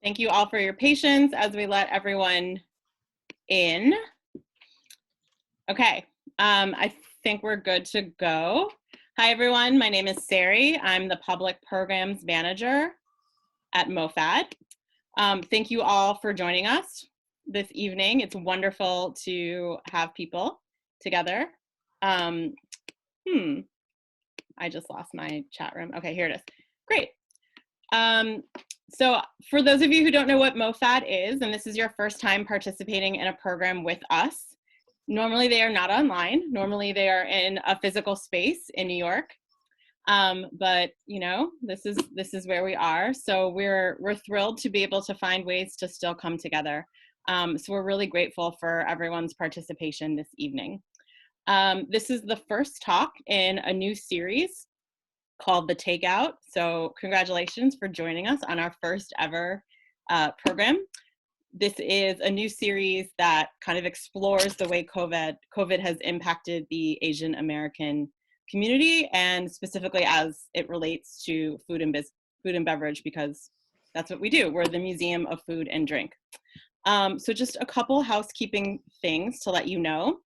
Thank you all for your patience as we let everyone in. Okay, I think we're good to go. Hi everyone, my name is Sari. I'm the Public Programs Manager at MOFAD. Thank you all for joining us this evening. It's wonderful to have people together. I just lost my chat room. Okay, here it is. Great. So for those of you who don't know what MOFAD is, and this is your first time participating in a program with us, normally they are not online. Normally they are in a physical space in New York. But you know, this is where we are. So we're thrilled to be able to find ways to still come together. So we're really grateful for everyone's participation this evening. This is the first talk in a new series called the Takeout. So congratulations for joining us on our first ever program. This is a new series that kind of explores the way COVID has impacted the Asian American community, and specifically as it relates to food and beverage, because that's what we do. We're the Museum of Food and Drink. So just a couple housekeeping things to let you know.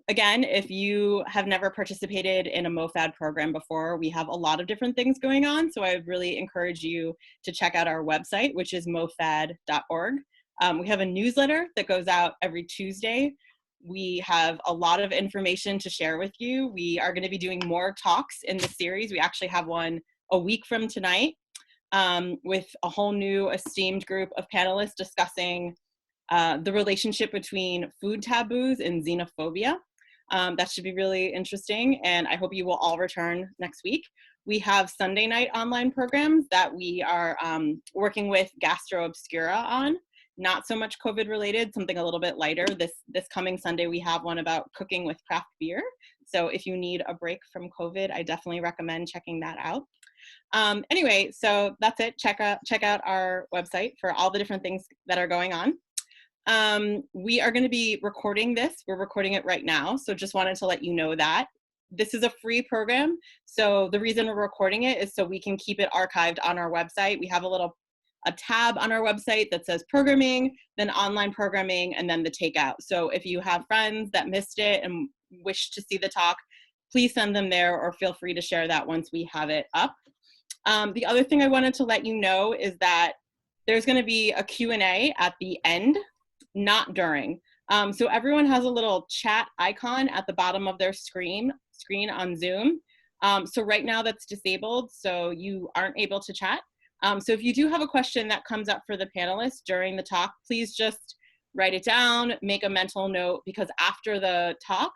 Again, if you have never participated in a MOFAD program before, we have a lot of different things going on. So I would really encourage you to check out our website, which is mofad.org. We have a newsletter that goes out every Tuesday. We have a lot of information to share with you. We are going to be doing more talks in the series. We actually have one a week from tonight with a whole new esteemed group of panelists discussing the relationship between food taboos and xenophobia. That should be really interesting, and I hope you will all return next week. We have Sunday night online programs that we are working with Gastro Obscura on. Not so much COVID related, something a little bit lighter. This coming Sunday, we have one about cooking with craft beer. So if you need a break from COVID, I definitely recommend checking that out. Anyway, so that's it. Check out our website for all the different things that are going on. We are going to be recording this. We're recording it right now. So just wanted to let you know that. This is a free program. So the reason we're recording it is so we can keep it archived on our website. We have a tab on our website that says programming, then online programming, and then the takeout. So if you have friends that missed it and wish to see the talk, please send them there, or feel free to share that once we have it up. The other thing I wanted to let you know is that there's going to be a Q&A at the end, not during. So everyone has a little chat icon at the bottom of their screen on Zoom. So right now that's disabled, so you aren't able to chat. So if you do have a question that comes up for the panelists during the talk, please just write it down, make a mental note, because after the talk,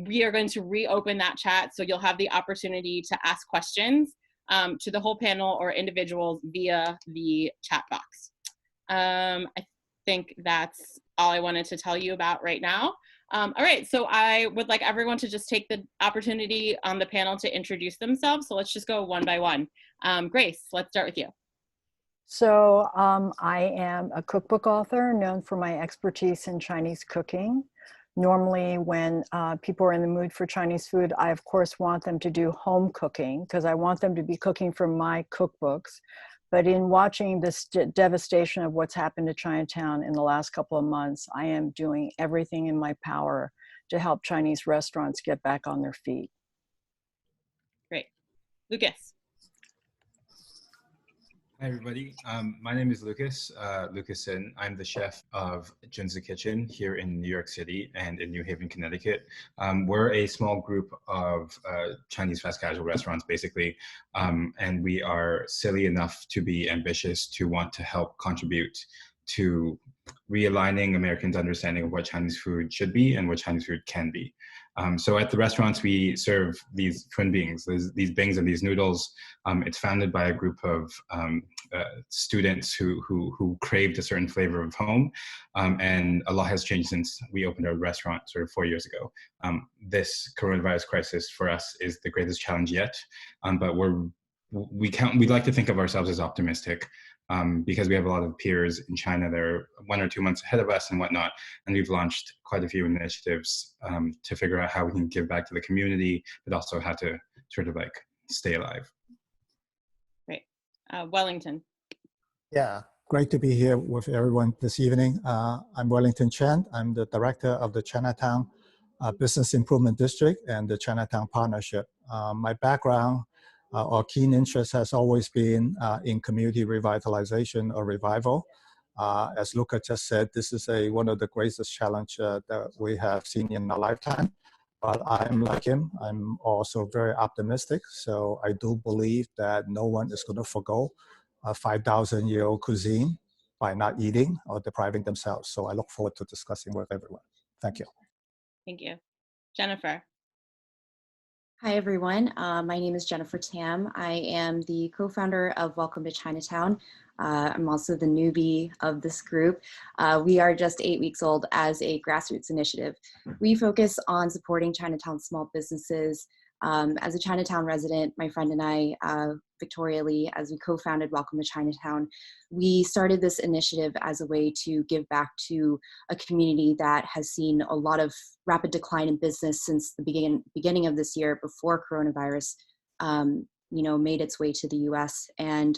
we are going to reopen that chat, so you'll have the opportunity to ask questions to the whole panel or individuals via the chat box. I think that's all I wanted to tell you about right now. All right, so I would like everyone to just take the opportunity on the panel to introduce themselves. So let's just go one by one. Grace, let's start with you. So I am a cookbook author known for my expertise in Chinese cooking. Normally when people are in the mood for Chinese food, I of course want them to do home cooking because I want them to be cooking from my cookbooks. But in watching this devastation of what's happened to Chinatown in the last couple of months, I am doing everything in my power to help Chinese restaurants get back on their feet. Great. Lucas. Hi, everybody. My name is Lucas Sin. I'm the chef of Junzi Kitchen here in New York City and in New Haven, Connecticut. We're a small group of Chinese fast casual restaurants, basically, and we are silly enough to be ambitious to want to help contribute to realigning Americans' understanding of what Chinese food should be and what Chinese food can be. So at the restaurants, we serve these twin beings, these bings and these noodles. It's founded by a group of students who craved a certain flavor of home. And a lot has changed since we opened our restaurant sort of 4 years ago. This coronavirus crisis for us is the greatest challenge yet, but we'd like to think of ourselves as optimistic. Because we have a lot of peers in China that are 1 or 2 months ahead of us and whatnot. And we've launched quite a few initiatives to figure out how we can give back to the community, but also how to sort of like stay alive. Great. Wellington. Yeah, Great to be here with everyone this evening. I'm Wellington Chen. I'm the director of the Chinatown Business Improvement District and the Chinatown Partnership. My background or keen interest has always been in community revitalization or revival. As Luca just said, this is one of the greatest challenges that we have seen in our lifetime. But I'm like him, I'm also very optimistic. So I do believe that no one is going to forgo a 5,000-year-old cuisine by not eating or depriving themselves. So I look forward to discussing with everyone. Thank you. Thank you. Jennifer. Hi, everyone. My name is Jennifer Tam. I am the co-founder of Welcome to Chinatown. I'm also the newbie of this group. We are just 8 weeks old as a grassroots initiative. We focus on supporting Chinatown small businesses. As a Chinatown resident, my friend and I, Victoria Lee, as we co-founded Welcome to Chinatown, we started this initiative as a way to give back to a community that has seen a lot of rapid decline in business since the beginning of this year, before coronavirus, made its way to the U.S. And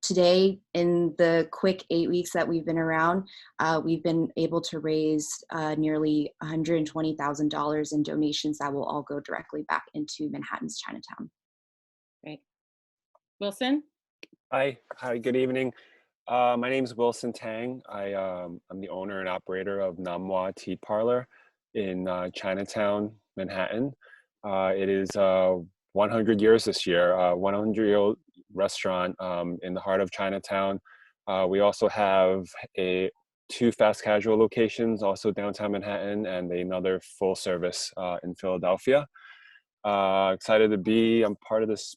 today, in the quick 8 weeks that we've been around, we've been able to raise nearly $120,000 in donations that will all go directly back into Manhattan's Chinatown. Great. Wilson? Hi, good evening. My name is Wilson Tang. I'm the owner and operator of Namwa Tea Parlor in Chinatown, Manhattan. It is 100 years this year, 100-year-old restaurant in the heart of Chinatown. We also have two fast casual locations, also downtown Manhattan, and another full service in Philadelphia. Excited to be part of this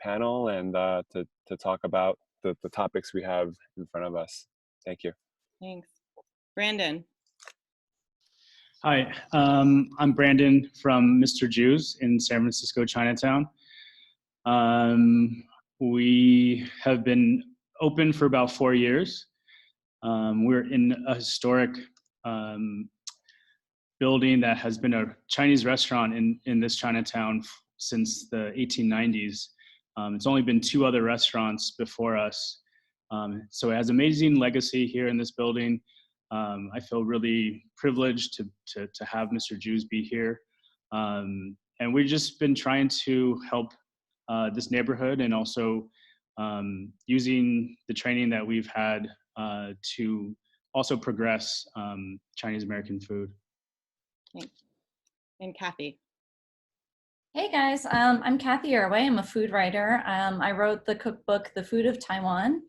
panel and to talk about the topics we have in front of us. Thank you. Thanks. Brandon. Hi, I'm Brandon from Mr. Jews in San Francisco, Chinatown. We have been open for about 4 years. We're in a historic building that has been a Chinese restaurant in this Chinatown since the 1890s. It's only been 2 other restaurants before us. So it has amazing legacy here in this building. I feel really privileged to have Mr. Jews be here. And we've just been trying to help this neighborhood, and also using the training that we've had to also progress Chinese American food. Thanks. And Kathy. Hey guys, I'm Kathy Irway. I'm a food writer. I wrote the cookbook, The Food of Taiwan.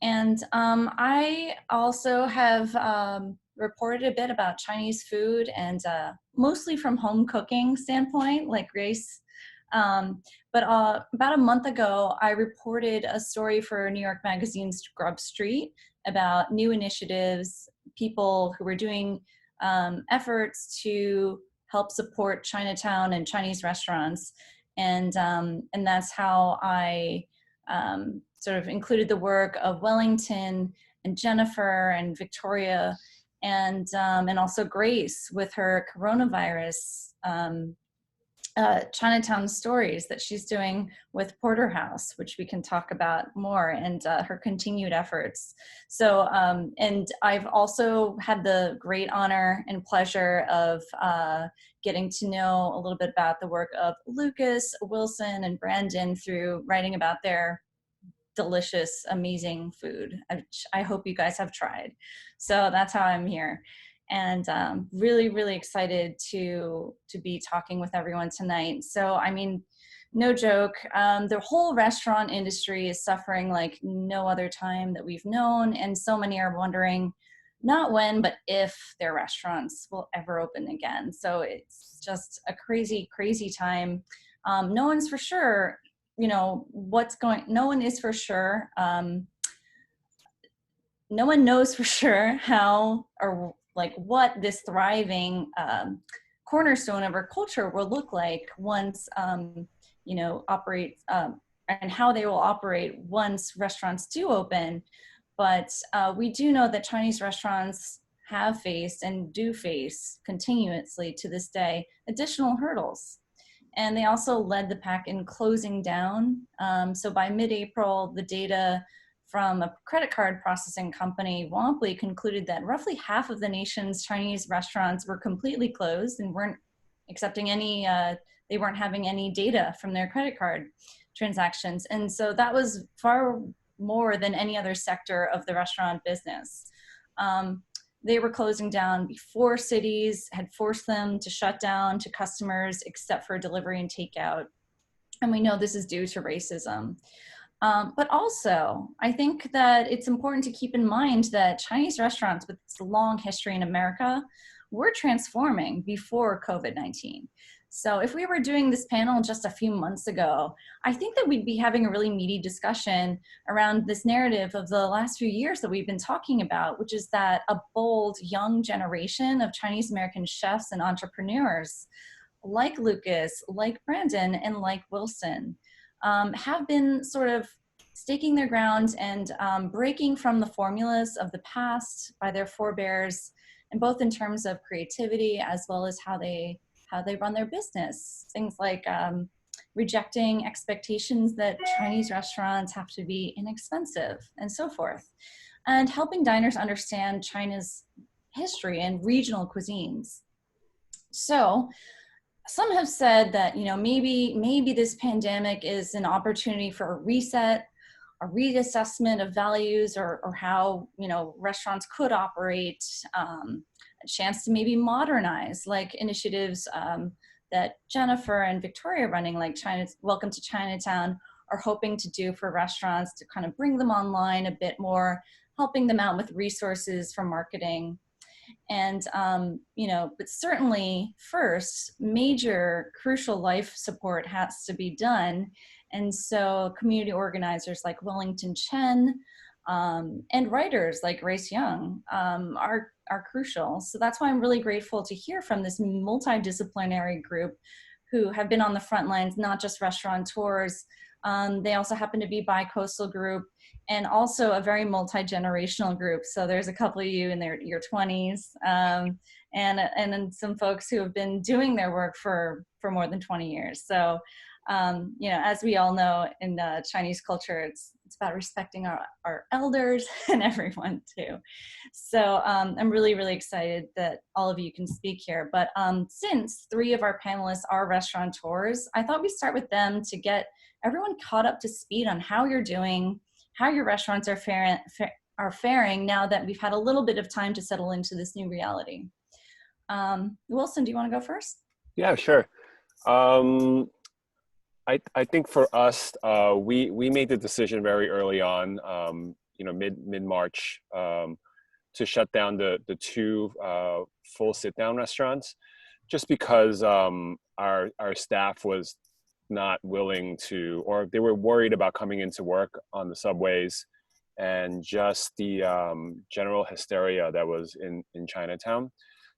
And I also have reported a bit about Chinese food, and mostly from home cooking standpoint, like Grace. But about a month ago, I reported a story for New York Magazine's Grub Street about new initiatives, people who were doing efforts to help support Chinatown and Chinese restaurants. And that's how I sort of included the work of Wellington and Jennifer and Victoria and also Grace with her coronavirus Chinatown Stories that she's doing with Porterhouse, which we can talk about more, and her continued efforts. So, and I've also had the great honor and pleasure of getting to know a little bit about the work of Lucas, Wilson, and Brandon through writing about their delicious, amazing food, which I hope you guys have tried. So that's how I'm here. And really, really excited to be talking with everyone tonight. So, I mean, no joke, the whole restaurant industry is suffering like no other time that we've known. And so many are wondering, not when, but if their restaurants will ever open again. So it's just a crazy, crazy time. No one's for sure, you know, no one is for sure. No one knows for sure how or like what this thriving cornerstone of our culture will look like once, you know, operate and how they will operate once restaurants do open. But we do know that Chinese restaurants have faced and do face continuously to this day additional hurdles. And they also led the pack in closing down. So by mid-April, the data from a credit card processing company, Womply, concluded that roughly half of the nation's Chinese restaurants were completely closed and weren't accepting any, they weren't having any data from their credit card transactions. And so that was far more than any other sector of the restaurant business. They were closing down before cities had forced them to shut down to customers except for delivery and takeout. And we know this is due to racism. But also, I think that it's important to keep in mind that Chinese restaurants with its long history in America were transforming before COVID-19. So if we were doing this panel just a few months ago, I think that we'd be having a really meaty discussion around this narrative of the last few years that we've been talking about, which is that a bold young generation of Chinese American chefs and entrepreneurs like Lucas, like Brandon, and like Wilson have been sort of staking their ground and breaking from the formulas of the past by their forebears, and both in terms of creativity as well as how they run their business. Things like rejecting expectations that Chinese restaurants have to be inexpensive and so forth, and helping diners understand China's history and regional cuisines. So some have said that, you know, maybe this pandemic is an opportunity for a reset, a reassessment of values or how, you know, restaurants could operate, a chance to maybe modernize, like initiatives that Jennifer and Victoria running, like Welcome to Chinatown, are hoping to do for restaurants to kind of bring them online a bit more, helping them out with resources for marketing. And, you know, but certainly first, major crucial life support has to be done. And so community organizers like Wellington Chen and writers like Grace Young are crucial. So that's why I'm really grateful to hear from this multidisciplinary group who have been on the front lines, not just restaurateurs. They also happen to be a bi-coastal group and also a very multi-generational group. So there's a couple of you in your 20s and then some folks who have been doing their work for more than 20 years. So, you know, as we all know in Chinese culture, it's about respecting our elders and everyone too. So I'm really, really excited that all of you can speak here. But since 3 of our panelists are restaurateurs, I thought we'd start with them to get everyone caught up to speed on how you're doing, how your restaurants are faring now that we've had a little bit of time to settle into this new reality. Wilson, do you want to go first? Yeah, sure. I think for us, we made the decision very early on, you know, mid-March, to shut down the 2 full sit-down restaurants, just because our staff was not willing to, or they were worried about coming into work on the subways, and just the general hysteria that was in Chinatown.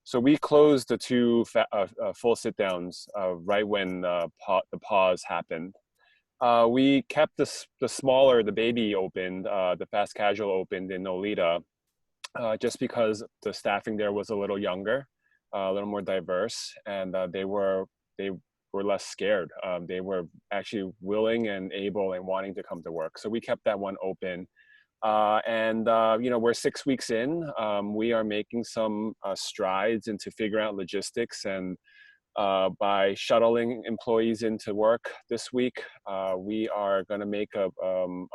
So we closed the 2 full sit-downs right when the pause happened. We kept the smaller, the baby opened, the fast casual opened in Nolita, just because the staffing there was a little younger, a little more diverse, and they were less scared. They were actually willing and able and wanting to come to work. So we kept that one open. You know, we're 6 weeks in. We are making some strides into figuring out logistics, and by shuttling employees into work this week, we are going to make a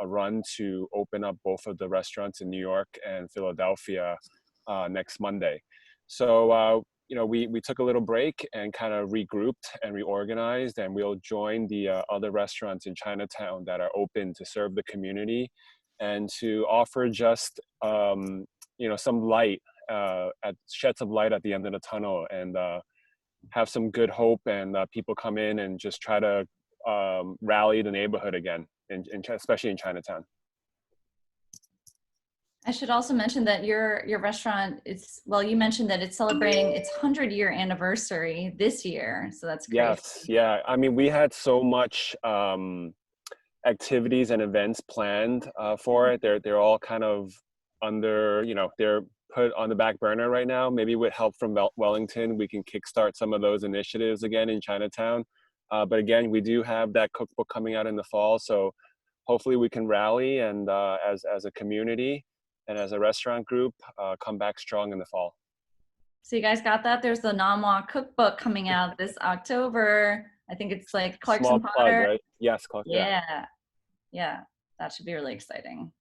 run to open up both of the restaurants in New York and Philadelphia next Monday. So you know, we took a little break and kind of regrouped and reorganized, and we'll join the other restaurants in Chinatown that are open to serve the community and to offer just, you know, some light, shed some light at the end of the tunnel, and have some good hope, and people come in and just try to rally the neighborhood again, especially in Chinatown. I should also mention that your restaurant you mentioned that it's celebrating its 100-year anniversary this year. So that's great. Yes, yeah. I mean, we had so much activities and events planned for it. They're all kind of under, you know, they're put on the back burner right now. Maybe with help from Wellington, we can kickstart some of those initiatives again in Chinatown. But again, we do have that cookbook coming out in the fall. So hopefully we can rally and as a community and as a restaurant group, come back strong in the fall. So you guys got that? There's the Namwa cookbook coming out this October. I think it's like Clarkson Small Potter. plug, right? Yes, Clark. Yeah, that should be really exciting.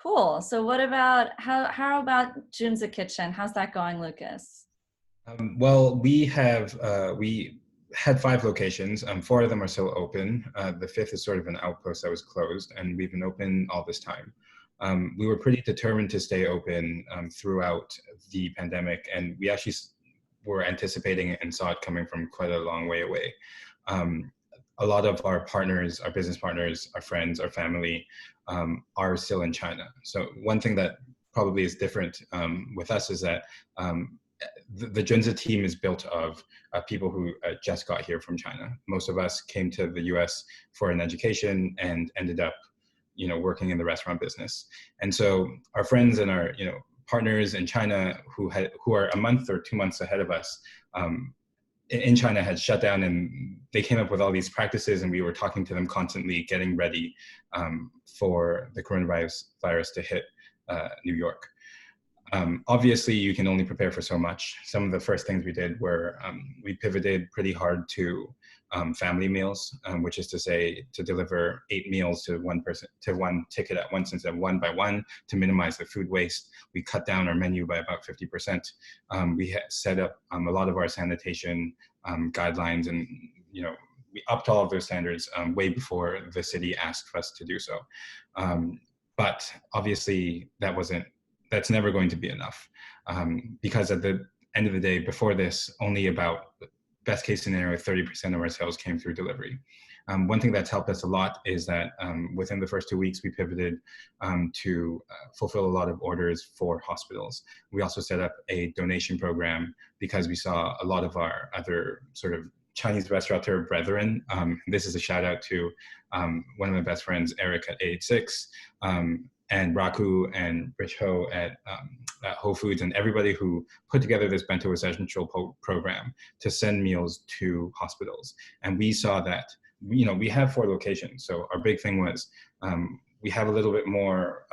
Cool. So what about, how about Junzi Kitchen? How's that going, Lucas? Well, we had 5 locations. 4 of them are still open. The 5th is sort of an outpost that was closed, and we've been open all this time. We were pretty determined to stay open throughout the pandemic, and we actually were anticipating it and saw it coming from quite a long way away. A lot of our partners, our business partners, our friends, our family are still in China. So one thing that probably is different with us is that the Junzi team is built of people who just got here from China. Most of us came to the US for an education and ended up, working in the restaurant business. And so our friends and our, partners in China who are a month or 2 months ahead of us in China had shut down, and they came up with all these practices, and we were talking to them constantly, getting ready for the coronavirus to hit New York. Obviously, you can only prepare for so much. Some of the first things we did were we pivoted pretty hard to family meals, which is to say to deliver 8 meals to one person, to one ticket at once instead of 1 by 1 to minimize the food waste. We cut down our menu by about 50%. We set up a lot of our sanitation guidelines, and we upped all of those standards way before the city asked us to do so. But obviously, that's never going to be enough, because at the end of the day, before this, only about, best case scenario, 30% of our sales came through delivery. One thing that's helped us a lot is that within the first 2 weeks, we pivoted to fulfill a lot of orders for hospitals. We also set up a donation program because we saw a lot of our other sort of Chinese restaurateur brethren. This is a shout out to one of my best friends, Eric at 86, and Raku and Rich Ho at Whole Foods, and everybody who put together this bento essential program to send meals to hospitals. And we saw that, we have 4 locations. So our big thing was we have a little bit more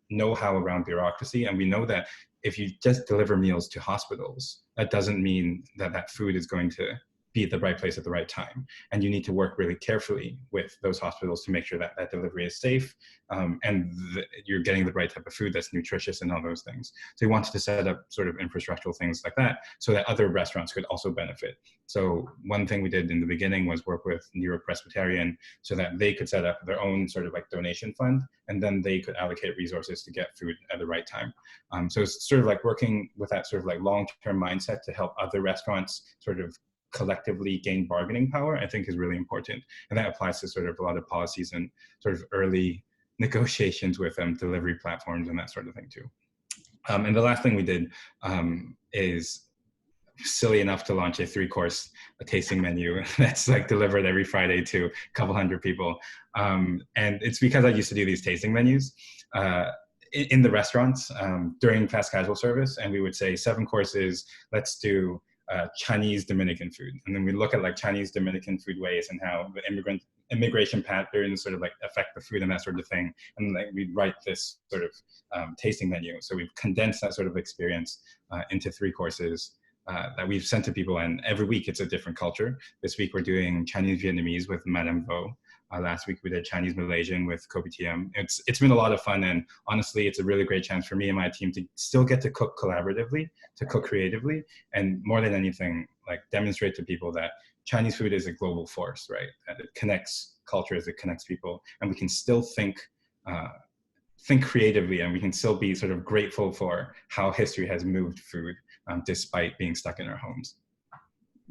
know-how around bureaucracy, and we know that if you just deliver meals to hospitals, that doesn't mean that that food is going to be at the right place at the right time. And you need to work really carefully with those hospitals to make sure that that delivery is safe and you're getting the right type of food that's nutritious and all those things. So we wanted to set up sort of infrastructural things like that so that other restaurants could also benefit. So one thing we did in the beginning was work with New York Presbyterian so that they could set up their own sort of like donation fund, and then they could allocate resources to get food at the right time. So it's sort of like working with that sort of like long-term mindset to help other restaurants sort of collectively gain bargaining power, I think is really important. And that applies to sort of a lot of policies and sort of early negotiations with delivery platforms and that sort of thing too. And the last thing we did is silly enough to launch a 3-course tasting menu that's like delivered every Friday to a couple hundred people. And it's because I used to do these tasting menus in the restaurants during fast casual service. And we would say 7 courses, let's do Chinese Dominican food. And then we look at like Chinese Dominican food ways and how the immigration patterns sort of like affect the food and that sort of thing. And like we'd write this sort of tasting menu. So we've condensed that sort of experience into 3 courses that we've sent to people. And every week it's a different culture. This week we're doing Chinese Vietnamese with Madame Vo. Last week we did Chinese Malaysian with Kopitiam. It's been a lot of fun, and honestly, it's a really great chance for me and my team to still get to cook collaboratively, to cook creatively, and more than anything, like demonstrate to people that Chinese food is a global force, right? That it connects cultures, it connects people, and we can still think creatively, and we can still be sort of grateful for how history has moved food despite being stuck in our homes.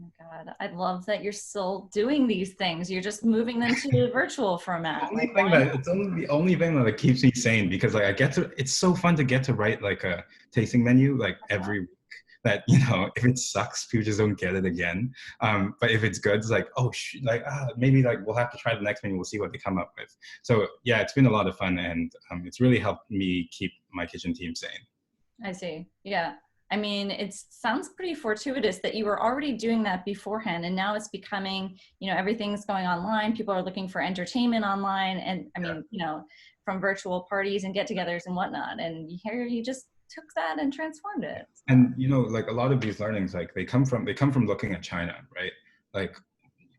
Oh my God, I love that you're still doing these things. You're just moving them to a virtual format. It's only the only thing that keeps me sane, because like it's so fun to get to write like a tasting menu like every week that, if it sucks, people just don't get it again. But if it's good, it's like, maybe like we'll have to try the next menu. We'll see what they come up with. So yeah, it's been a lot of fun, and it's really helped me keep my kitchen team sane. I see. Yeah. I mean, it sounds pretty fortuitous that you were already doing that beforehand, and now it's becoming, you know, everything's going online. People are looking for entertainment online, and I mean, you know, from virtual parties and get-togethers and whatnot. And here you just took that and transformed it. So. And you know, like a lot of these learnings, like they come from looking at China, right? Like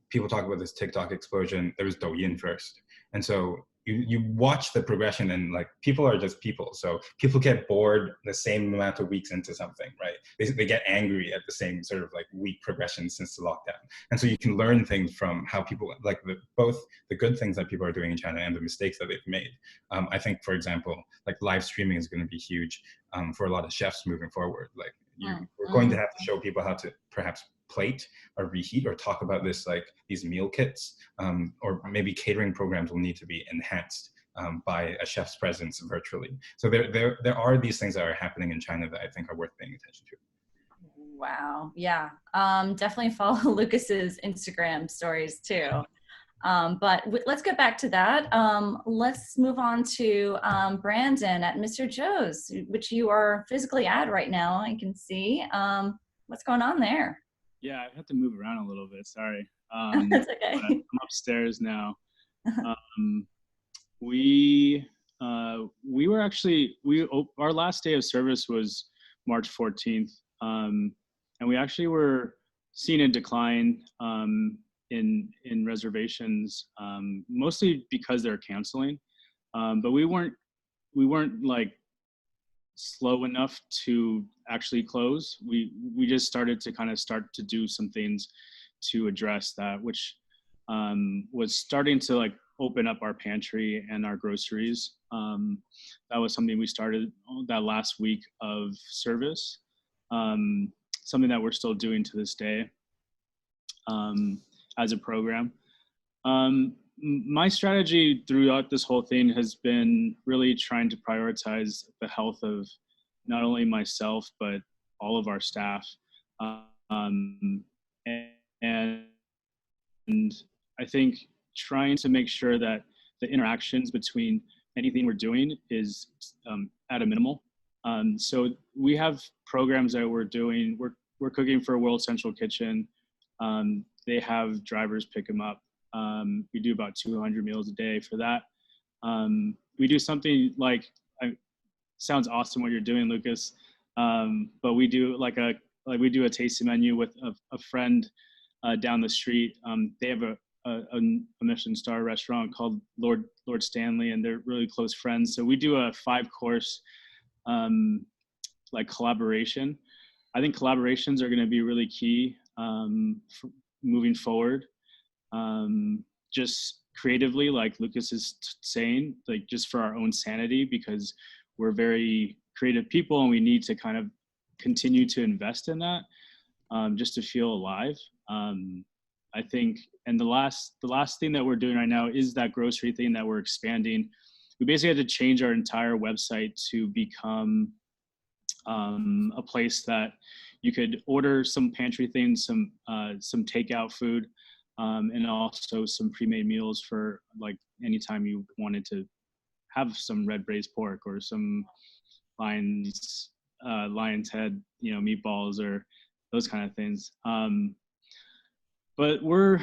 people talk about this TikTok explosion. There was Douyin first, and so you watch the progression, and like people are just people. So people get bored the same amount of weeks into something, right? They get angry at the same sort of like week progression since the lockdown, and so you can learn things from how people like both the good things that people are doing in China and the mistakes that they've made. I think, for example, like live streaming is going to be huge for a lot of chefs moving forward. Like we're going to have to show people how to perhaps plate or reheat or talk about this, like these meal kits, or maybe catering programs will need to be enhanced by a chef's presence virtually. So there are these things that are happening in China that I think are worth paying attention to. Wow. Yeah. Definitely follow Lucas's Instagram stories too. But let's get back to that. Let's move on to Brandon at Mr. Joe's, which you are physically at right now. I can see. What's going on there? Yeah, I had to move around a little bit. Sorry. That's okay. I'm upstairs now. We were actually our last day of service was March 14th, and we actually were seeing a decline in reservations, mostly because they're canceling. But we weren't like slow enough to actually close. We just started to do some things to address that, which was starting to like open up our pantry and our groceries. That was something we started that last week of service, something that we're still doing to this day as a program. My strategy throughout this whole thing has been really trying to prioritize the health of not only myself, but all of our staff. And I think trying to make sure that the interactions between anything we're doing is at a minimal. So we have programs that we're doing. We're cooking for World Central Kitchen. They have drivers pick them up. We do about 200 meals a day for that. We do something like, sounds awesome what you're doing, Lucas. But we do we do a tasting menu with a friend down the street. They have a Michelin star restaurant called Lord Stanley, and they're really close friends. So we do a 5-course like collaboration. I think collaborations are going to be really key for moving forward. Just creatively, like Lucas is saying, like just for our own sanity, because we're very creative people and we need to kind of continue to invest in that just to feel alive. I think, and the last thing that we're doing right now is that grocery thing that we're expanding. We basically had to change our entire website to become a place that you could order some pantry things, some takeout food, and also some pre-made meals for like anytime you wanted to have some red braised pork or some lion's head, meatballs or those kind of things. But we're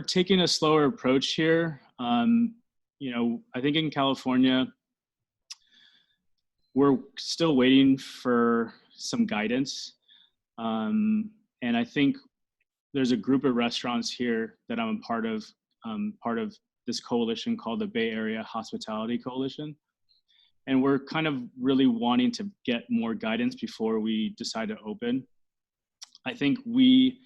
taking a slower approach here. I think in California, we're still waiting for some guidance. And I think there's a group of restaurants here that I'm part of this coalition called the Bay Area Hospitality Coalition. And we're kind of really wanting to get more guidance before we decide to open. I think we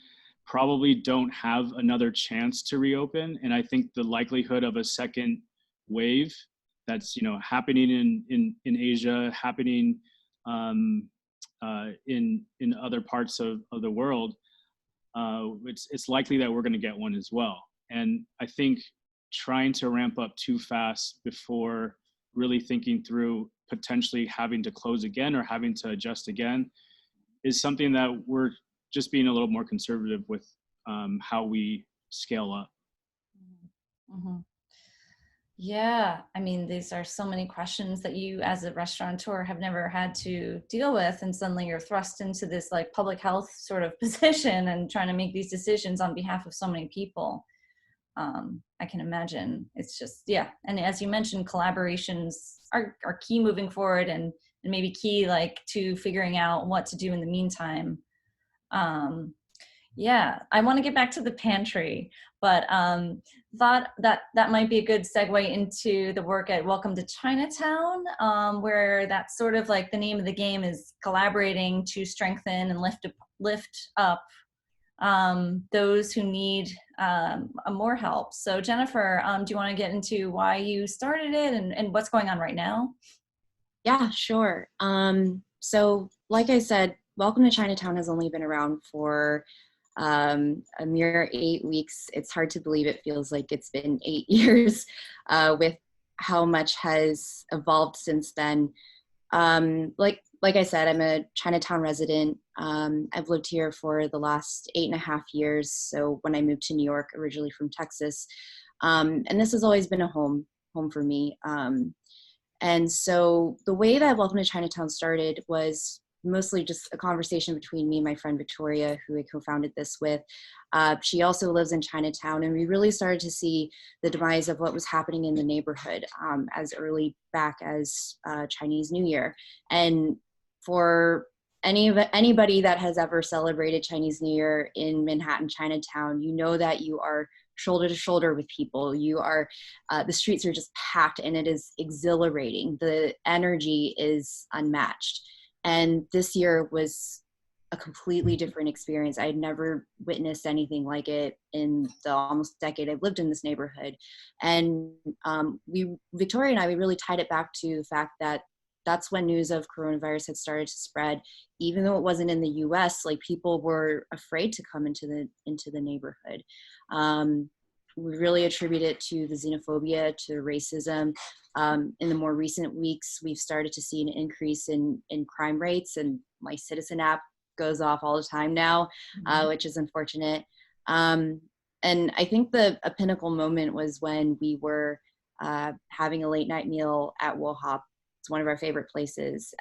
probably don't have another chance to reopen. And I think the likelihood of a second wave that's happening in Asia, happening in other parts of the world, it's likely that we're going to get one as well. And I think trying to ramp up too fast before really thinking through potentially having to close again or having to adjust again is something that we're just being a little more conservative with how we scale up. Mm-hmm. Yeah, I mean, these are so many questions that you as a restaurateur have never had to deal with, and suddenly you're thrust into this like public health sort of position and trying to make these decisions on behalf of so many people. I can imagine it's just, yeah. And as you mentioned, collaborations are key moving forward, and maybe key like to figuring out what to do in the meantime. Um, yeah, I want to get back to the pantry, but thought that that might be a good segue into the work at Welcome to Chinatown, where that's sort of like the name of the game is collaborating to strengthen and lift up those who need more help. So Jennifer, do you want to get into why you started it and what's going on right now? Yeah, sure. So like I said, Welcome to Chinatown has only been around for a mere 8 weeks. It's hard to believe it feels like it's been 8 years with how much has evolved since then. Like I said, I'm a Chinatown resident. I've lived here for the last 8.5 years. So when I moved to New York, originally from Texas, and this has always been a home for me. And so the way that Welcome to Chinatown started was mostly just a conversation between me and my friend Victoria, who I co-founded this with. She also lives in Chinatown, and we really started to see the demise of what was happening in the neighborhood as early back as Chinese New Year. And for anybody that has ever celebrated Chinese New Year in Manhattan, Chinatown, you know that you are shoulder to shoulder with people. You are, the streets are just packed, and it is exhilarating. The energy is unmatched. And this year was a completely different experience. I had never witnessed anything like it in the almost decade I've lived in this neighborhood. And Victoria and I, we really tied it back to the fact that that's when news of coronavirus had started to spread. Even though it wasn't in the US, like people were afraid to come into the neighborhood. We really attribute it to the xenophobia, to racism. In the more recent weeks, we've started to see an increase in crime rates, and my Citizen app goes off all the time now, which is unfortunate. And I think a pinnacle moment was when we were having a late night meal at Wohop. It's one of our favorite places.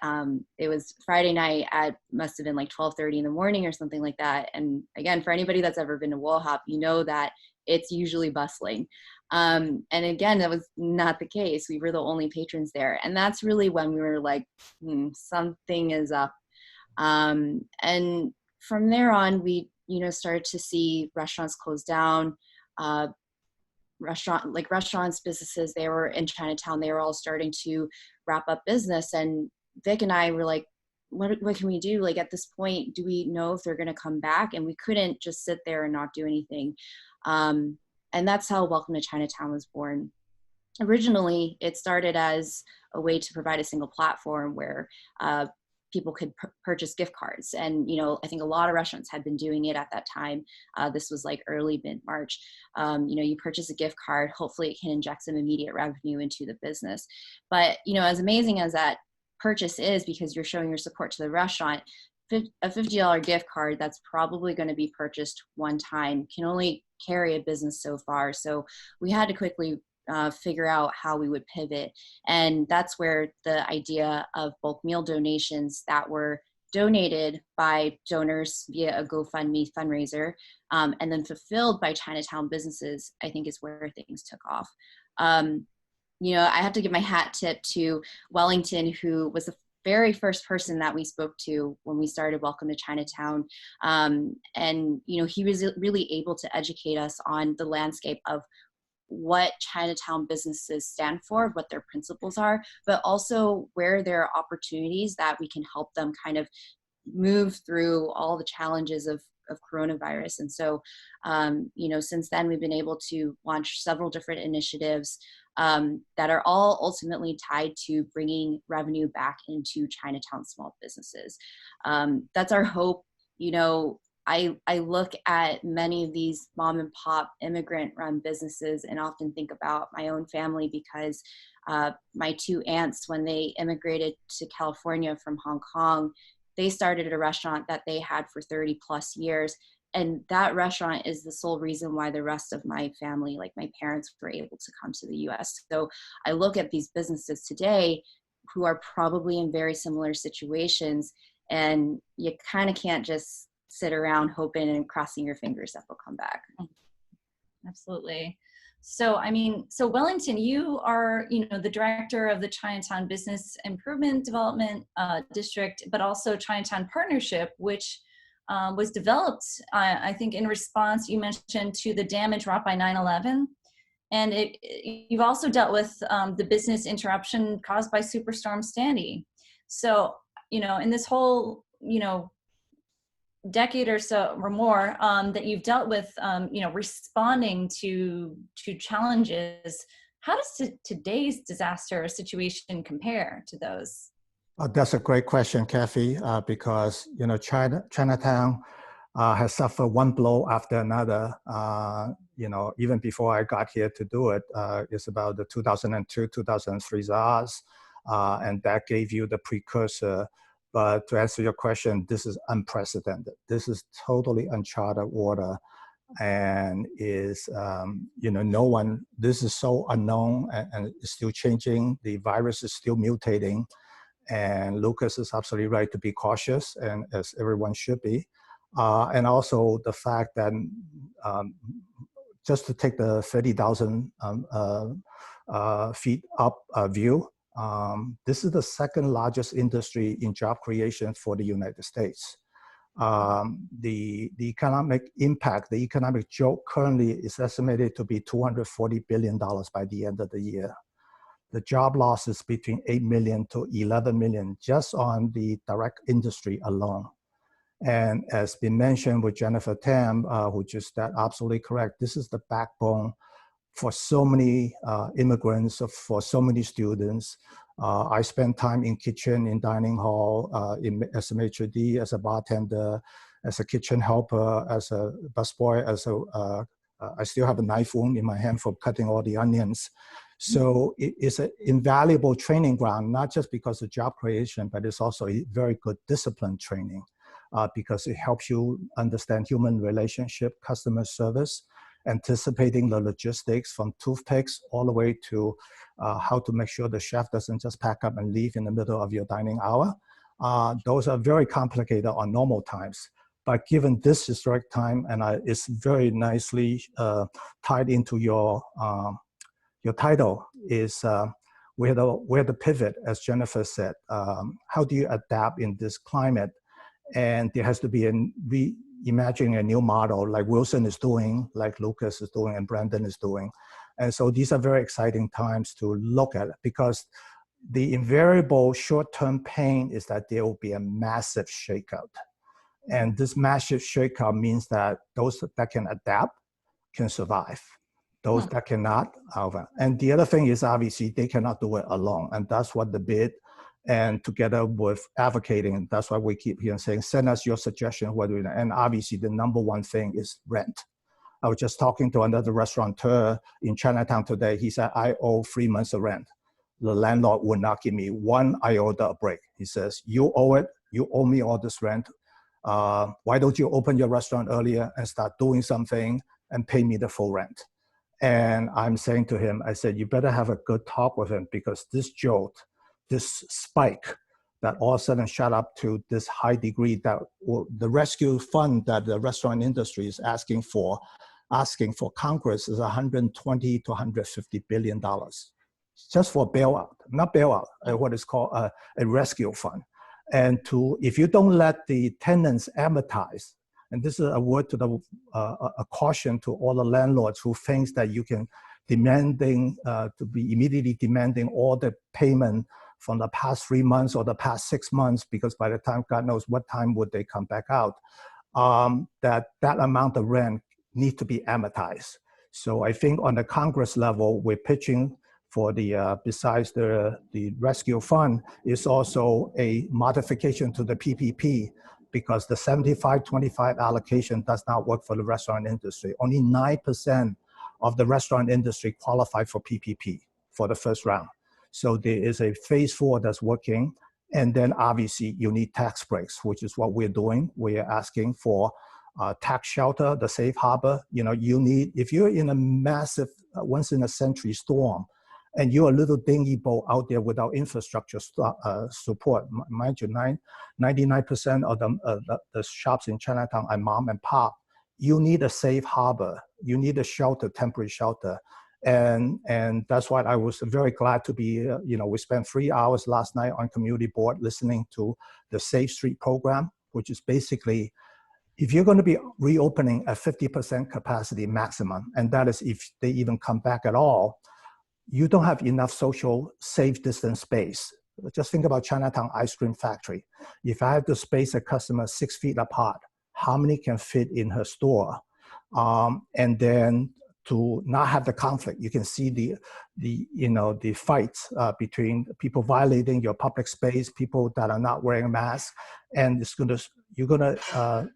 It was Friday night at, must have been like 12:30 in the morning or something like that. And again, for anybody that's ever been to Wohop, you know that it's usually bustling. And again, that was not the case. We were the only patrons there. And that's really when we were like, something is up. And from there on, we, started to see restaurants close down, restaurants, businesses, they were in Chinatown, they were all starting to wrap up business. And Vic and I were like, what can we do? Like at this point, do we know if they're going to come back? And we couldn't just sit there and not do anything. And that's how Welcome to Chinatown was born. Originally, it started as a way to provide a single platform where people could purchase gift cards. And, I think a lot of restaurants had been doing it at that time. This was like early mid-March. You purchase a gift card, hopefully it can inject some immediate revenue into the business. But, as amazing as that purchase is, because you're showing your support to the restaurant, a $50 gift card that's probably going to be purchased one time can only carry a business so far. So we had to quickly figure out how we would pivot. And that's where the idea of bulk meal donations that were donated by donors via a GoFundMe fundraiser and then fulfilled by Chinatown businesses, I think is where things took off. I have to give my hat tip to Wellington, who was the very first person that we spoke to when we started Welcome to Chinatown. And he was really able to educate us on the landscape of what Chinatown businesses stand for, what their principles are, but also where there are opportunities that we can help them kind of move through all the challenges of coronavirus. And so, since then we've been able to launch several different initiatives that are all ultimately tied to bringing revenue back into Chinatown small businesses. That's our hope. I look at many of these mom and pop immigrant run businesses and often think about my own family, because my two aunts, when they immigrated to California from Hong Kong, they started a restaurant that they had for 30 plus years. And that restaurant is the sole reason why the rest of my family, like my parents, were able to come to the US. So I look at these businesses today who are probably in very similar situations, and you kind of can't just sit around hoping and crossing your fingers that they'll come back. Absolutely. So, I mean, so Wellington, you are, you know, the director of the Chinatown Business Improvement Development District, but also Chinatown Partnership, which was developed, I think, in response, you mentioned, to the damage wrought by 9/11. And you've also dealt with the business interruption caused by Superstorm Sandy. So, you know, in this whole, you know, decade or so or more that you've dealt with, you know, responding to challenges, how does today's disaster situation compare to those? That's a great question, Kathy, because, you know, Chinatown has suffered one blow after another. You know, even before I got here to do it, it's about the 2002, 2003 SARS, and that gave you the precursor. But to answer your question, this is unprecedented. This is totally uncharted water, and is, you know, no one, this is so unknown, and it's still changing. The virus is still mutating, and Lucas is absolutely right to be cautious, and as everyone should be. And also the fact that just to take the 30,000 feet up view, this is the second largest industry in job creation for the United States. The economic impact, the economic joke currently is estimated to be $240 billion by the end of the year. The job loss is between 8 million to 11 million just on the direct industry alone. And as been mentioned with Jennifer Tam, which is that absolutely correct, this is the backbone for so many immigrants, for so many students. I spend time in kitchen, in dining hall, as a maitre d', as a bartender, as a kitchen helper, as a busboy, I still have a knife wound in my hand for cutting all the onions. So it's an invaluable training ground, not just because of job creation, but it's also a very good discipline training because it helps you understand human relationship, customer service, anticipating the logistics from toothpicks all the way to how to make sure the chef doesn't just pack up and leave in the middle of your dining hour. Those are very complicated on normal times. But given this historic time, and it's very nicely tied into your title, is where the pivot, as Jennifer said. How do you adapt in this climate? And there has to be reimagining a new model, like Wilson is doing, like Lucas is doing, and Brandon is doing. And so these are very exciting times to look at it, because the invariable short-term pain is that there will be a massive shakeout. And this massive shakeout means that those that can adapt can survive. Those that cannot, and the other thing is, obviously, they cannot do it alone. And that's what the bid, and together with advocating, that's why we keep here saying, send us your suggestion. And obviously, the number one thing is rent. I was just talking to another restaurateur in Chinatown today. He said, I owe 3 months of rent. The landlord would not give me one iota of break. He says, you owe it. You owe me all this rent. Why don't you open your restaurant earlier and start doing something and pay me the full rent? And I'm saying to him, I said, you better have a good talk with him, because this jolt, this spike that all of a sudden shot up to this high degree, that the rescue fund that the restaurant industry is asking for Congress is $120 to $150 billion just for bailout, not bailout, what is called a rescue fund. And if you don't let the tenants amortize, and this is a word to a caution to all the landlords who thinks that you can to be immediately demanding all the payment from the past 3 months or the past 6 months, because by the time, God knows what time would they come back out, that amount of rent needs to be amortized. So I think on the Congress level, we're pitching for the, besides the rescue fund, is also a modification to the PPP, because the 75-25 allocation does not work for the restaurant industry. Only 9% of the restaurant industry qualify for PPP for the first round. So there is a phase 4 that's working. And then obviously you need tax breaks, which is what we're doing. We are asking for tax shelter, the safe harbor. You know, you need, if you're in a massive once in a century storm and you're a little dingy boat out there without infrastructure support, mind you, 99% of the shops in Chinatown are mom and pop. You need a safe harbor. You need a shelter, temporary shelter. And that's why I was very glad to be, you know, we spent 3 hours last night on community board listening to the Safe Street program, which is basically, if you're going to be reopening at 50% capacity maximum, and that is if they even come back at all, you don't have enough social safe distance space. Just think about Chinatown ice cream factory. If I have to space a customer 6 feet apart, how many can fit in her store? And then to not have the conflict, you can see the fights between people violating your public space, people that are not wearing masks, and you're gonna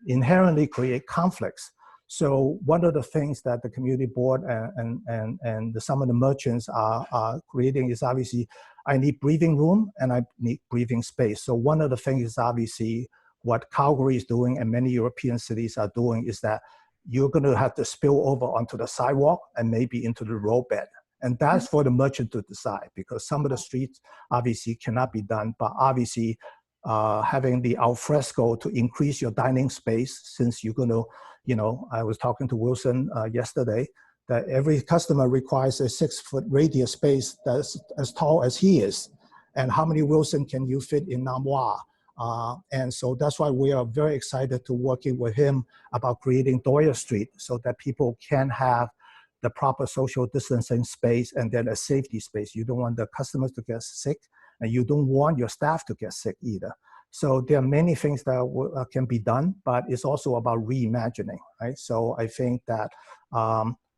inherently create conflicts. So one of the things that the community board and some of the merchants are creating is obviously, I need breathing room and I need breathing space. So one of the things is obviously what Calgary is doing and many European cities are doing is that you're going to have to spill over onto the sidewalk and maybe into the roadbed. And that's for the merchant to decide, because some of the streets obviously cannot be done, but obviously having the alfresco to increase your dining space, since you're going to, you know, I was talking to Wilson yesterday, that every customer requires a 6-foot radius space that's as tall as he is. And how many Wilson can you fit in Namwa? And so that's why we are very excited to working with him about creating Doyer Street so that people can have the proper social distancing space and then a safety space. You don't want the customers to get sick and you don't want your staff to get sick either. So there are many things that can be done, but it's also about reimagining, right? So I think that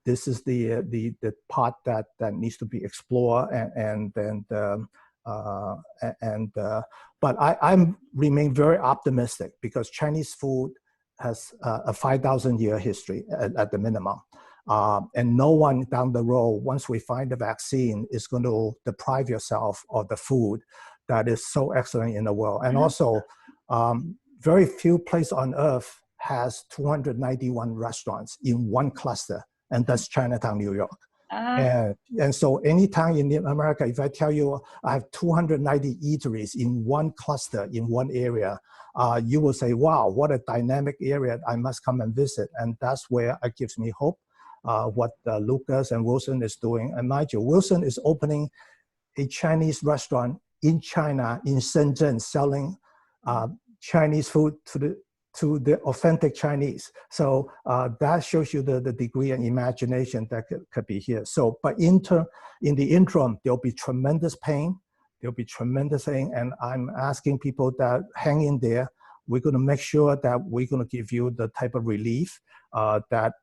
this is the part that needs to be explored but I remain very optimistic because Chinese food has a 5,000-year history at the minimum. And no one down the road, once we find the vaccine, is going to deprive yourself of the food that is so excellent in the world. And also, very few places on earth has 291 restaurants in one cluster, and that's Chinatown, New York. And so anytime in America, if I tell you I have 290 eateries in one cluster, in one area, you will say, wow, what a dynamic area, I must come and visit. And that's where it gives me hope, what Lucas and Wilson is doing. And mind you, Wilson is opening a Chinese restaurant in China, in Shenzhen, selling Chinese food to the authentic Chinese. So that shows you the degree and imagination that could be here. So, but in the interim, there'll be tremendous pain. There'll be tremendous pain. And I'm asking people that hang in there. We're going to make sure that we're going to give you the type of relief that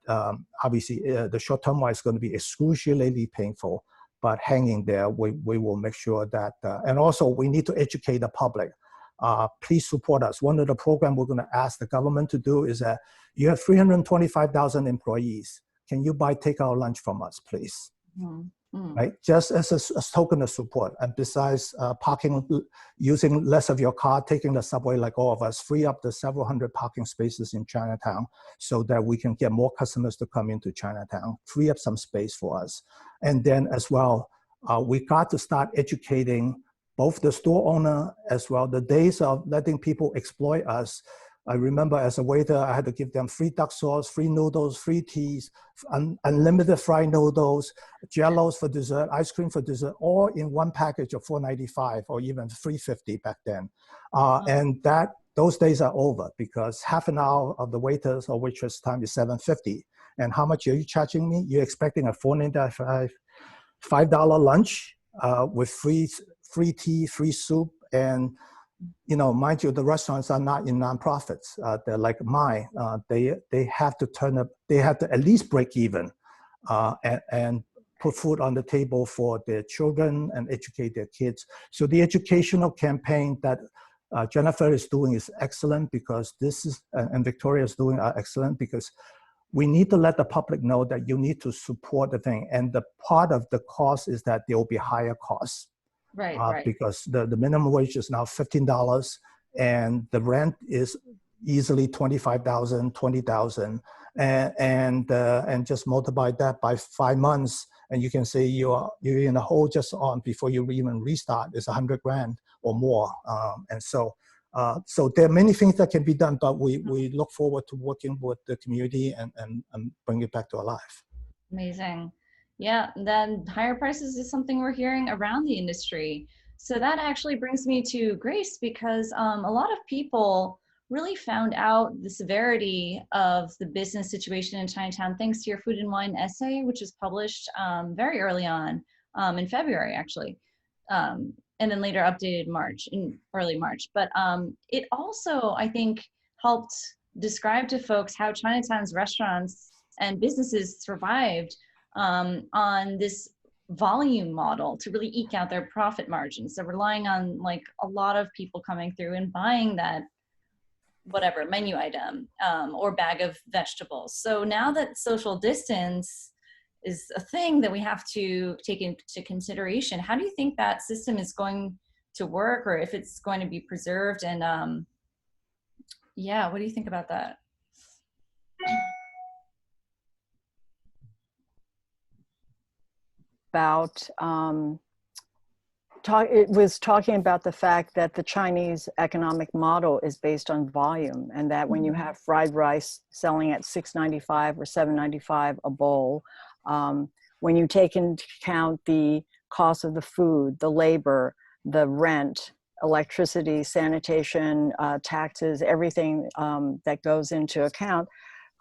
obviously the short-term one is going to be excruciatingly painful, but hanging there, we will make sure that, and also we need to educate the public. Please support us. One of the programs we're going to ask the government to do is that you have 325,000 employees. Can you buy takeout lunch from us, please? Right? Just as a token of support. And besides parking, using less of your car, taking the subway like all of us, free up the several hundred parking spaces in Chinatown so that we can get more customers to come into Chinatown, free up some space for us. And then as well, we got to start educating both the store owner as well. The days of letting people exploit us. I remember as a waiter, I had to give them free duck sauce, free noodles, free teas, unlimited fried noodles, jellos for dessert, ice cream for dessert, all in one package of $4.95 or even $3.50 back then. And those days are over because half an hour of the waiters or waitress time is $7.50. And how much are you charging me? You're expecting a $4.95, $5 lunch with free tea, free soup, and you know, mind you, the restaurants are not in nonprofits. They're like mine. They have to turn up. They have to at least break even, and put food on the table for their children and educate their kids. So the educational campaign that Jennifer is doing is excellent because this is, and Victoria is doing are excellent because we need to let the public know that you need to support the thing. And the part of the cost is that there will be higher costs. Right. Because the minimum wage is now $15 and the rent is, easily 25,000, 20,000, and just multiply that by 5 months, and you can say you're in a hole just on before you even restart. It's 100 grand or more, and so there are many things that can be done, but we look forward to working with the community and bring it back to life. Amazing. Yeah, then higher prices is something we're hearing around the industry. So that actually brings me to Grace, because a lot of people really found out the severity of the business situation in Chinatown thanks to your Food and Wine essay, which was published very early on in February, actually, and then later updated in early March. But it also, I think, helped describe to folks how Chinatown's restaurants and businesses survived on this volume model to really eke out their profit margins. So relying on like a lot of people coming through and buying that whatever menu item or bag of vegetables. So now that social distance is a thing that we have to take into consideration, how do you think that system is going to work, or if it's going to be preserved? And yeah, what do you think about that? About it was talking about the fact that the Chinese economic model is based on volume, and that when you have fried rice selling at $6.95 or $7.95 a bowl, when you take into account the cost of the food, the labor, the rent, electricity, sanitation, taxes, everything that goes into account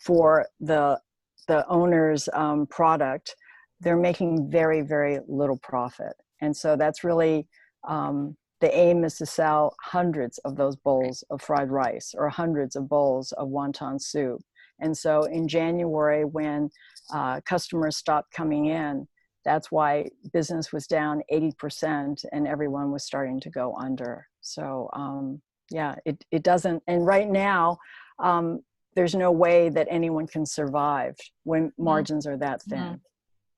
for the owner's product, they're making very, very little profit. And so that's really, the aim is to sell hundreds of those bowls of fried rice or hundreds of bowls of wonton soup. And so in January, when customers stopped coming in, that's why business was down 80% and everyone was starting to go under. So yeah, it doesn't, and right now, there's no way that anyone can survive when margins are that thin.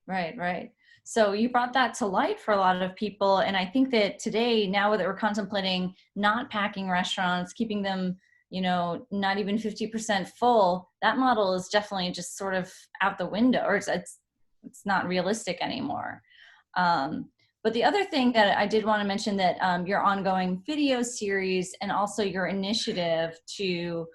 Right, right. So you brought that to light for a lot of people. And I think that today, now that we're contemplating not packing restaurants, keeping them, you know, not even 50% full, that model is definitely just sort of out the window, or it's not realistic anymore. But the other thing that I did want to mention, that your ongoing video series and also your initiative to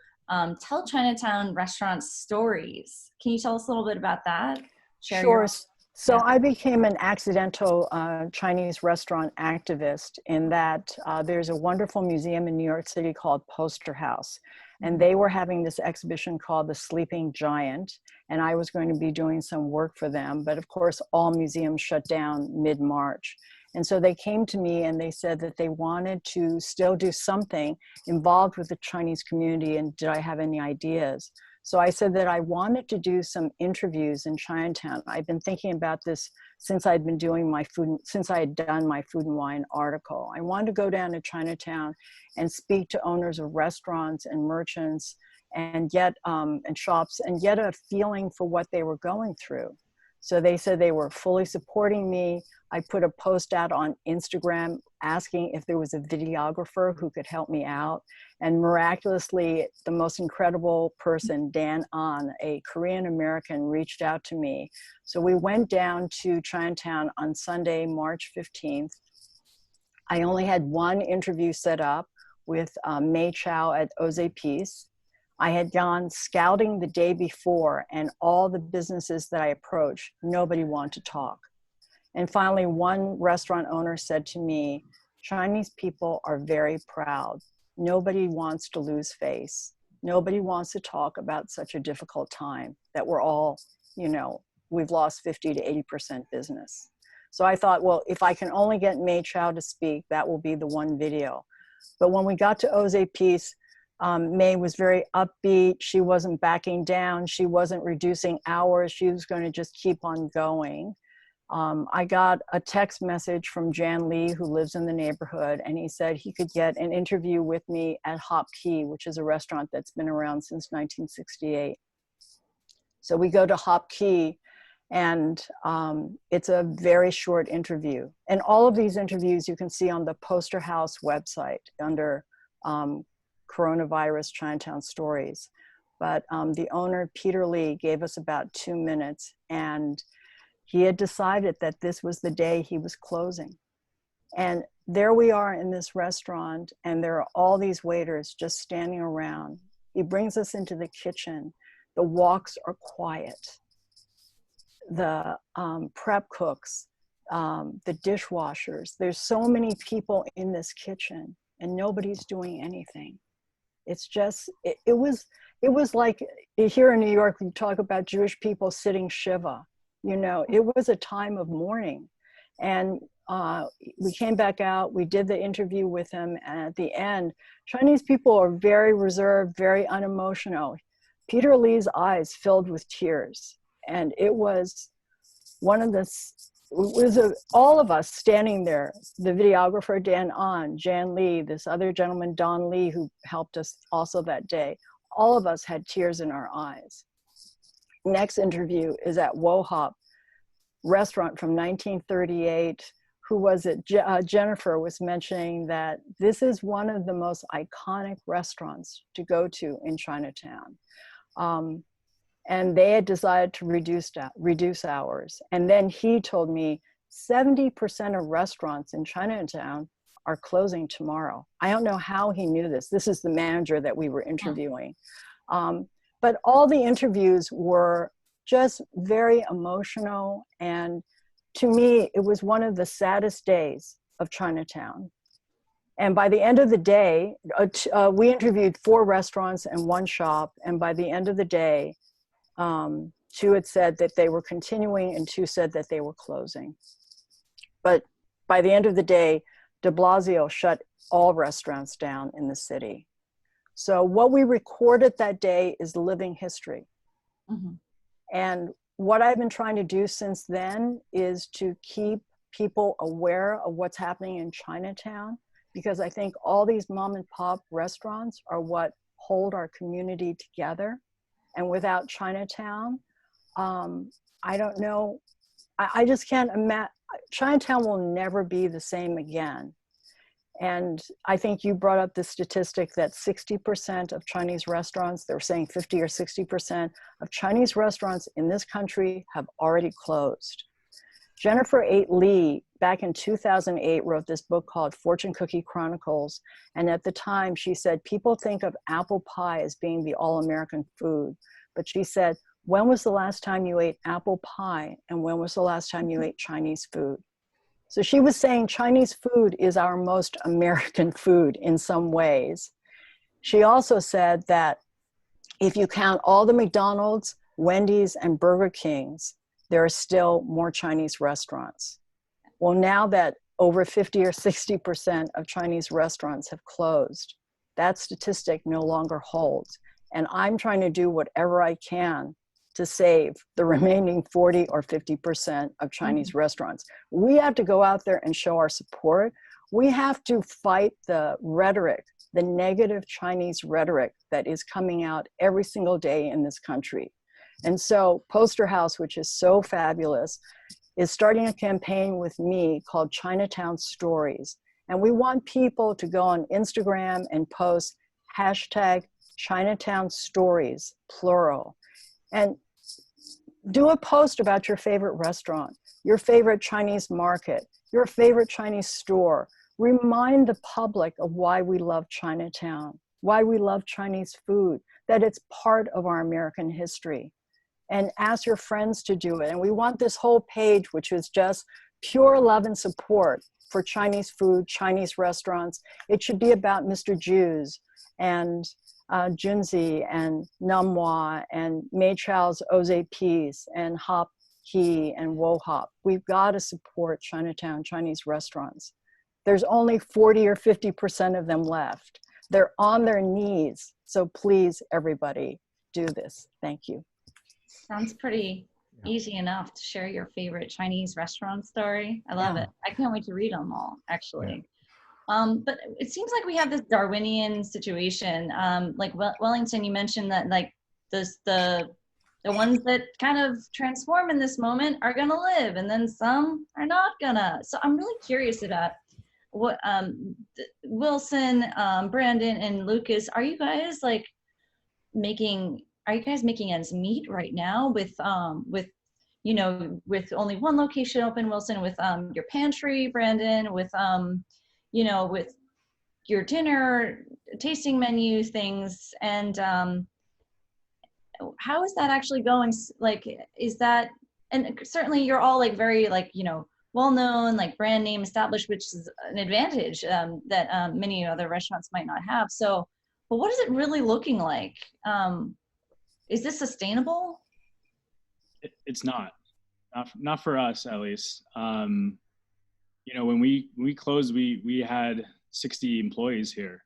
tell Chinatown restaurant stories. Can you tell us a little bit about that? Sure. So I became an accidental Chinese restaurant activist in that there's a wonderful museum in New York City called Poster House. And they were having this exhibition called The Sleeping Giant. And I was going to be doing some work for them. But of course, all museums shut down mid-March. And so they came to me and they said that they wanted to still do something involved with the Chinese community, and did I have any ideas? So I said that I wanted to do some interviews in Chinatown. I've been thinking about this since I'd been doing since I had done my Food and Wine article. I wanted to go down to Chinatown and speak to owners of restaurants and merchants and shops and get a feeling for what they were going through. So they said they were fully supporting me. I put a post out on Instagram asking if there was a videographer who could help me out. And miraculously, the most incredible person, Dan An, a Korean American, reached out to me. So we went down to Chinatown on Sunday, March 15th. I only had one interview set up with Mei Chow at Oze Peace. I had gone scouting the day before, and all the businesses that I approached, nobody wanted to talk. And finally, one restaurant owner said to me, Chinese people are very proud. Nobody wants to lose face. Nobody wants to talk about such a difficult time that we're all, you know, we've lost 50 to 80% business. So I thought, well, if I can only get Mei Chow to speak, that will be the one video. But when we got to Oze Peace, Mei was very upbeat. She wasn't backing down. She wasn't reducing hours. She was going to just keep on going. I got a text message from Jan Lee, who lives in the neighborhood, and he said he could get an interview with me at Hop Key, which is a restaurant that's been around since 1968. So we go to Hop Key, and it's a very short interview. And all of these interviews you can see on the Poster House website under coronavirus Chinatown Stories. But the owner, Peter Lee, gave us about 2 minutes, and he had decided that this was the day he was closing. And there we are in this restaurant, and there are all these waiters just standing around. He brings us into the kitchen. The woks are quiet. The prep cooks, the dishwashers. There's so many people in this kitchen, and nobody's doing anything. It's just, it was like here in New York, we talk about Jewish people sitting Shiva. You know, it was a time of mourning. And we came back out, we did the interview with him, and at the end, Chinese people are very reserved, very unemotional. Peter Lee's eyes filled with tears. And it was one of the, all of us standing there, the videographer Dan An, Jan Lee, this other gentleman, Don Lee, who helped us also that day. All of us had tears in our eyes. Next interview is at Wohop restaurant from 1938. Who was it? Jennifer was mentioning that this is one of the most iconic restaurants to go to in Chinatown. And they had decided to reduce hours. And then he told me 70% of restaurants in Chinatown are closing tomorrow. I don't know how he knew this. This is the manager that we were interviewing. But all the interviews were just very emotional. And to me, it was one of the saddest days of Chinatown. And by the end of the day, we interviewed 4 restaurants and 1 shop. And by the end of the day, 2 had said that they were continuing and 2 said that they were closing. But by the end of the day, de Blasio shut all restaurants down in the city. So what we recorded that day is living history. Mm-hmm. And what I've been trying to do since then is to keep people aware of what's happening in Chinatown, because I think all these mom and pop restaurants are what hold our community together. And without Chinatown, I don't know, I just can't imagine, Chinatown will never be the same again. And I think you brought up the statistic that 60% of Chinese restaurants, they were saying 50 or 60% of Chinese restaurants in this country have already closed. Jennifer 8 Lee, back in 2008, wrote this book called Fortune Cookie Chronicles. And at the time, she said, people think of apple pie as being the all-American food. But she said, when was the last time you ate apple pie? And when was the last time you ate Chinese food? So she was saying Chinese food is our most American food in some ways. She also said that if you count all the McDonald's, Wendy's, and Burger Kings, there are still more Chinese restaurants. Well, now that over 50 or 60% of Chinese restaurants have closed, that statistic no longer holds. And I'm trying to do whatever I can to save the remaining 40 or 50% of Chinese restaurants. We have to go out there and show our support. We have to fight the rhetoric, the negative Chinese rhetoric that is coming out every single day in this country. And so Poster House, which is so fabulous, is starting a campaign with me called Chinatown Stories. And we want people to go on Instagram and post hashtag Chinatown Stories, plural. And do a post about your favorite restaurant, your favorite Chinese market, your favorite Chinese store. Remind the public of why we love Chinatown, why we love Chinese food, that it's part of our American history. And ask your friends to do it. And we want this whole page, which is just pure love and support for Chinese food, Chinese restaurants. It should be about Mr. Jews and Junzi and Namwa and Mei Chao's Oze Peace and Hop Key and Wohop. We've got to support Chinatown Chinese restaurants. There's only 40 or 50% of them left. They're on their knees. So please, everybody, do this. Thank you. Sounds pretty easy enough to share your favorite Chinese restaurant story. I love it. I can't wait to read them all, actually. But it seems like we have this Darwinian situation. Like Wellington, you mentioned that like the ones that kind of transform in this moment are gonna live, and then some are not gonna. So I'm really curious about what Wilson, Brandon, and Lucas, are you guys like making ends meet right now with you know, with only one location open, Wilson, with your pantry, Brandon, with you know, with your dinner tasting menu things, and how is that actually going? Like, is that, and certainly you're all like very like, you know, well-known, like brand name established, which is an advantage that many other restaurants might not have. So, but what is it really looking like? Is this sustainable? It's not for us, at least. You know, when we closed, we had 60 employees here,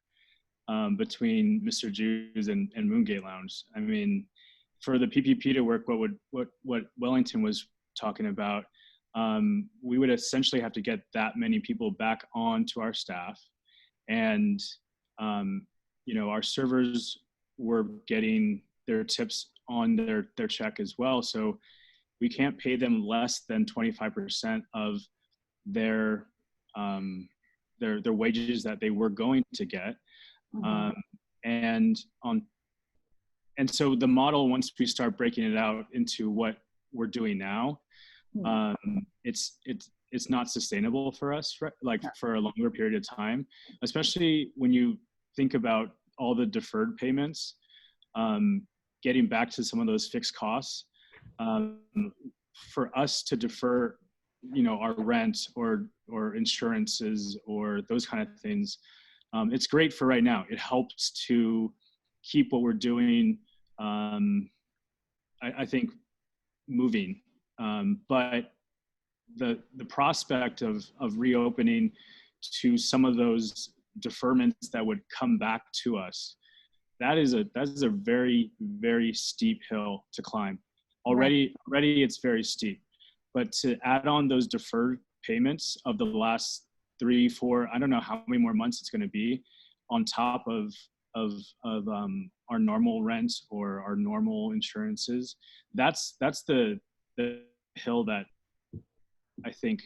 between Mr. Juice and Moongate Lounge. I mean, for the PPP to work, what Wellington was talking about, we would essentially have to get that many people back onto our staff, and you know, our servers were getting their tips on their check as well, so we can't pay them less than 25% of their wages that they were going to get. And so the model, once we start breaking it out into what we're doing now, it's not sustainable for us, like for a longer period of time, especially when you think about all the deferred payments, getting back to some of those fixed costs. For us to defer, you know, our rent or insurances or those kind of things, it's great for right now. It helps to keep what we're doing, I think, moving. But the prospect of reopening to some of those deferments that would come back to us, that is a very, very steep hill to climb. Already it's very steep, but to add on those deferred payments of the last 3, 4, I don't know how many more months it's going to be, on top of our normal rent or our normal insurances, that's the hill that I think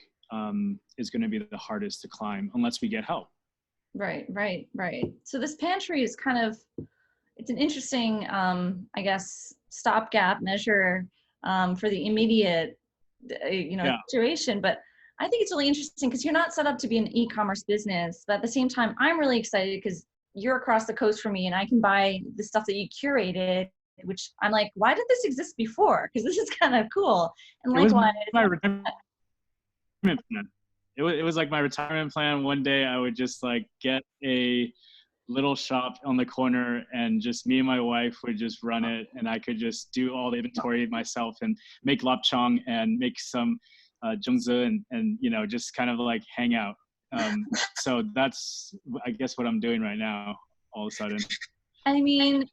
is going to be the hardest to climb unless we get help. Right. So this pantry is kind of, it's an interesting, I guess, stopgap measure for the immediate, you know, situation. But I think it's really interesting because you're not set up to be an e-commerce business. But at the same time, I'm really excited because you're across the coast from me and I can buy the stuff that you curated, which I'm like, why did this exist before? Because this is kind of cool. And likewise, my retirement plan. It was like my retirement plan. One day I would just like get a little shop on the corner and just me and my wife would just run it, and I could just do all the inventory myself and make lapchang and make some zhongzi and you know, just kind of like hang out. So that's, I guess, what I'm doing right now all of a sudden. I mean,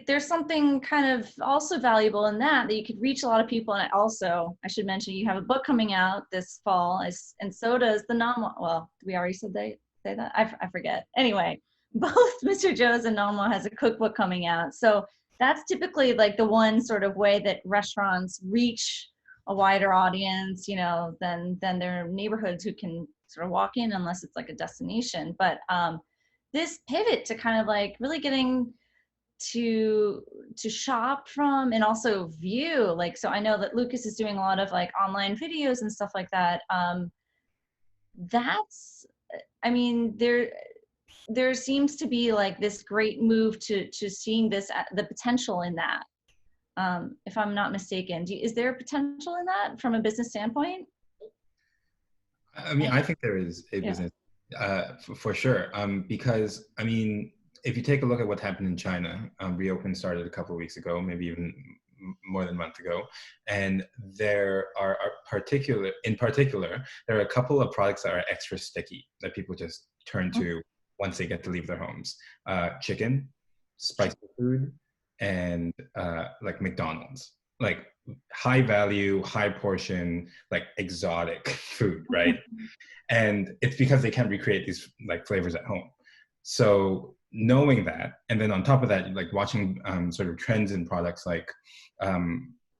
there's something kind of also valuable in that you could reach a lot of people. And I should mention, you have a book coming out this fall, and so does the well, we already said say that? I forget. Anyway, both Mr. Joe's and Namwa has a cookbook coming out. So that's typically like the one sort of way that restaurants reach a wider audience, you know, than their neighborhoods who can sort of walk in unless it's like a destination. But this pivot to kind of like really getting to shop from and also view, like, so I know that Lucas is doing a lot of like online videos and stuff like that. That's, I mean, there seems to be like this great move to seeing this, the potential in that. If I'm not mistaken, is there potential in that from a business standpoint? I mean, I think there is a business for sure. Because I mean, if you take a look at what happened in China, reopen started a couple of weeks ago, maybe even more than a month ago, and there are in particular, there are a couple of products that are extra sticky that people just turn to once they get to leave their homes. Chicken, spicy food, and like McDonald's, like high value, high portion, like exotic food, right? And it's because they can't recreate these like flavors at home. So knowing that, and then on top of that, like watching sort of trends in products like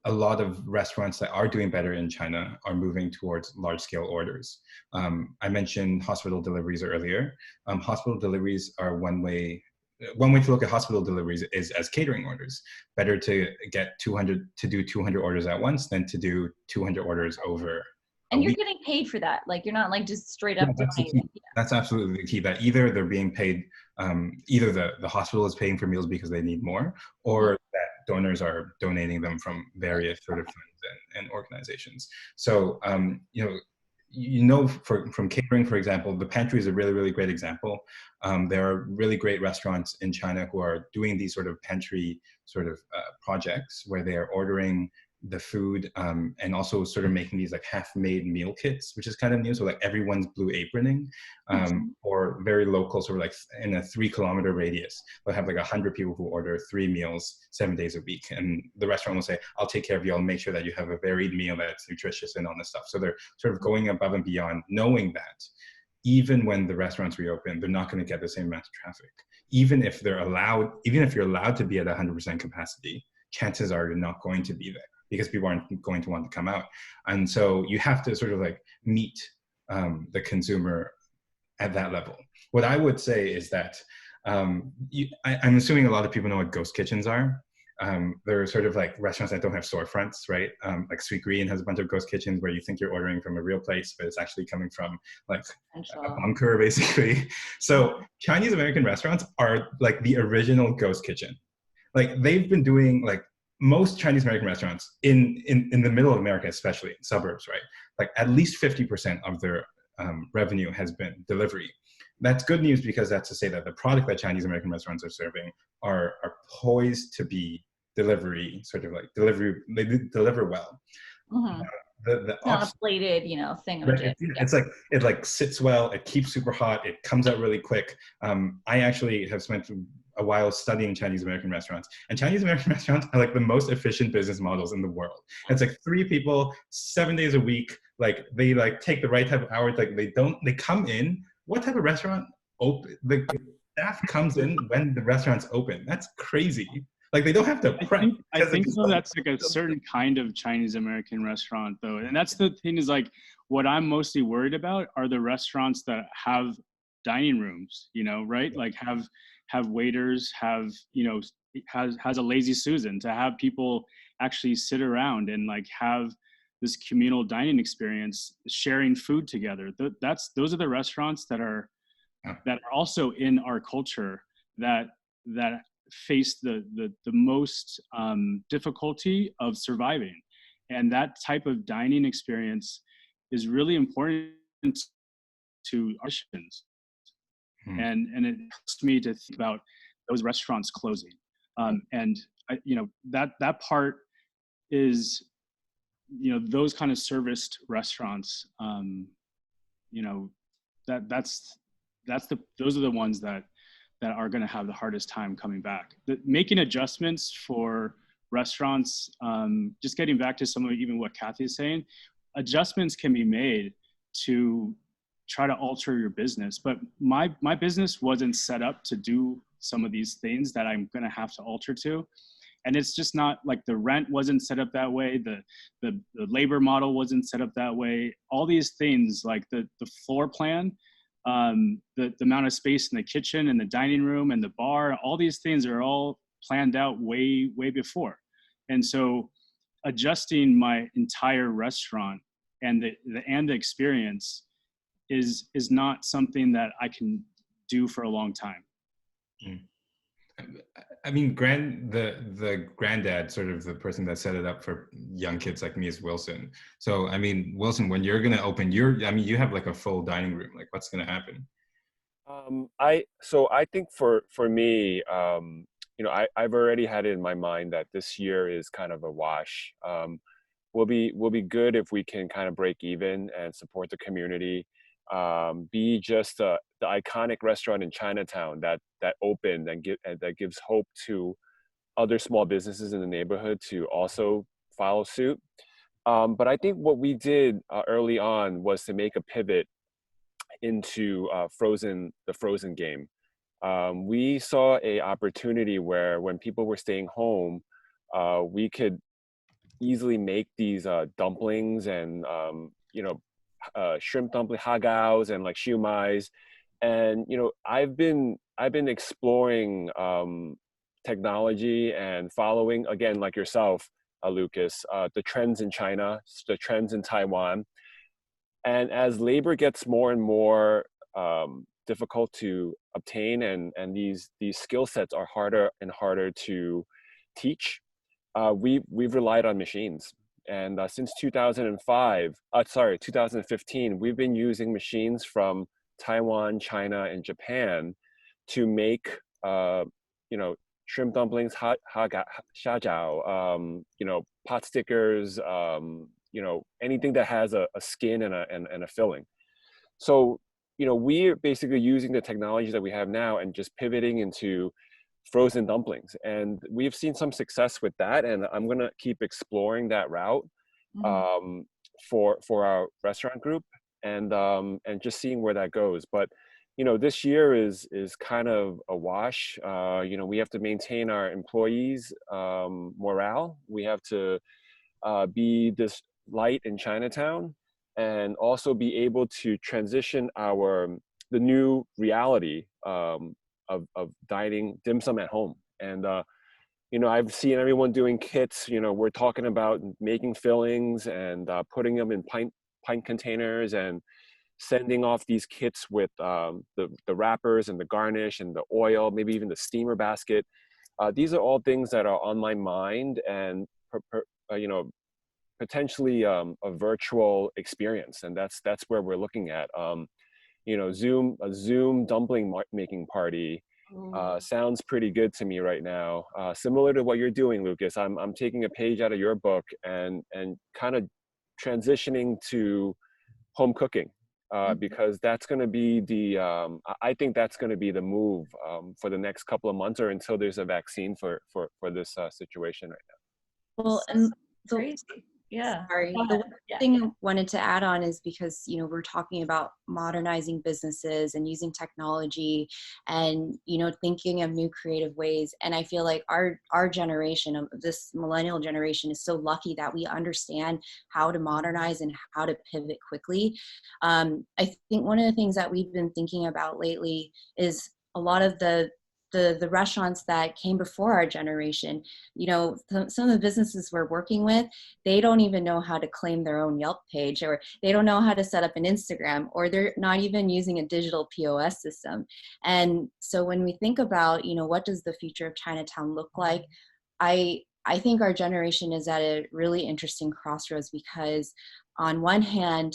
a lot of restaurants that are doing better in China are moving towards large-scale orders. I mentioned hospital deliveries earlier. Hospital deliveries are one way to look at hospital deliveries is as catering orders. Better to get 200 orders at once than to do 200 orders over. And you're getting paid for that. Like, you're not like just straight up donating. Yeah. That's absolutely the key, that either they're being paid, either the hospital is paying for meals because they need more, or that donors are donating them from various sort of funds and organizations. So, from catering, for example, the pantry is a really, really great example. There are really great restaurants in China who are doing these sort of pantry sort of projects where they are ordering the food and also sort of making these like half-made meal kits, which is kind of new. So like everyone's blue aproning, or very local, sort of like in a 3-kilometer radius, they'll have like 100 people who order 3 meals 7 days a week. And the restaurant will say, I'll take care of you. I'll make sure that you have a varied meal that's nutritious and all this stuff. So they're sort of going above and beyond, knowing that even when the restaurants reopen, they're not going to get the same amount of traffic. Even if you're allowed to be at 100% capacity, chances are you're not going to be there, because people aren't going to want to come out. And so you have to sort of like meet the consumer at that level. What I would say is that I'm assuming a lot of people know what ghost kitchens are. They're sort of like restaurants that don't have storefronts, right? Like Sweet Green has a bunch of ghost kitchens where you think you're ordering from a real place, but it's actually coming from like a bunker, basically. So Chinese American restaurants are like the original ghost kitchen. Like they've been doing like, most Chinese American restaurants in the middle of America, especially in suburbs, right? Like at least 50% of their revenue has been delivery. That's good news, because that's to say that the product that Chinese American restaurants are serving are poised to be delivery, they deliver well. It's not a plated, thing. Right. It's like, it like sits well, it keeps super hot, it comes out really quick. I actually have spent a while studying Chinese American restaurants, and Chinese American restaurants are like the most efficient business models in the world. It's like 3 people, 7 days a week. Like they like take the right type of hours. Like they come in. What type of restaurant open? The staff comes in when the restaurant's open. That's crazy. Like they don't have to prep. I think so. That's like a certain kind of Chinese American restaurant, though, and that's the thing. Is like what I'm mostly worried about are the restaurants that have dining rooms. Right? Like have waiters, has a lazy Susan, to have people actually sit around and like have this communal dining experience, sharing food together. Those are the restaurants that are also in our culture that face the most difficulty of surviving. And that type of dining experience is really important to our missions. And it helps me to think about those restaurants closing. And that part is, those kind of serviced restaurants, those are the ones that are going to have the hardest time coming back. Making adjustments for restaurants, just getting back to some of even what Kathy is saying, adjustments can be made to try to alter your business. But my business wasn't set up to do some of these things that I'm going to have to alter to. And it's just not like the rent wasn't set up that way. The labor model wasn't set up that way. All these things, like the floor plan, the amount of space in the kitchen and the dining room and the bar, all these things are all planned out way before. And so adjusting my entire restaurant and the experience is not something that I can do for a long time. I mean, the granddad, sort of the person that set it up for young kids like me, is Wilson. So, I mean, Wilson, when you're going to open you have like a full dining room. Like, what's going to happen? I think for me, I've already had it in my mind that this year is kind of a wash. We'll be good if we can kind of break even and support the community. Be just the iconic restaurant in Chinatown that opened and that gives hope to other small businesses in the neighborhood to also follow suit. But I think what we did early on was to make a pivot into the frozen game. We saw an opportunity where when people were staying home, we could easily make these dumplings and shrimp dumpling hagaos and like shumais. And I've been exploring technology and following, again, like yourself, Lucas, the trends in China, the trends in Taiwan. And as labor gets more and more difficult to obtain, and these skill sets are harder and harder to teach, we've relied on machines. And since 2015, we've been using machines from Taiwan, China, and Japan to make shrimp dumplings, xiajiao, pot stickers, anything that has a skin and a filling. So, we're basically using the technology that we have now and just pivoting into frozen dumplings. And we've seen some success with that. And I'm going to keep exploring that route for our restaurant group and just seeing where that goes. But, this year is kind of a wash. We have to maintain our employees' morale. We have to be this light in Chinatown, and also be able to transition the new reality of dining dim sum at home. And I've seen everyone doing kits. We're talking about making fillings and putting them in pint containers and sending off these kits with the wrappers and the garnish and the oil, maybe even the steamer basket. These are all things that are on my mind, and potentially a virtual experience. And that's where we're looking at. A Zoom dumpling making party sounds pretty good to me right now. Similar to what you're doing, Lucas. I'm taking a page out of your book and kind of transitioning to home cooking, because that's going to be I think that's going to be the move for the next couple of months, or until there's a vaccine for this situation right now. Well, and crazy. Yeah. Sorry. The one thing I wanted to add on is because, we're talking about modernizing businesses and using technology and, thinking of new creative ways. And I feel like our generation, this millennial generation, is so lucky that we understand how to modernize and how to pivot quickly. I think one of the things that we've been thinking about lately is a lot of the restaurants that came before our generation. Some of the businesses we're working with, they don't even know how to claim their own Yelp page, or they don't know how to set up an Instagram, or they're not even using a digital POS system. And so when we think about, what does the future of Chinatown look like, I think our generation is at a really interesting crossroads, because on one hand,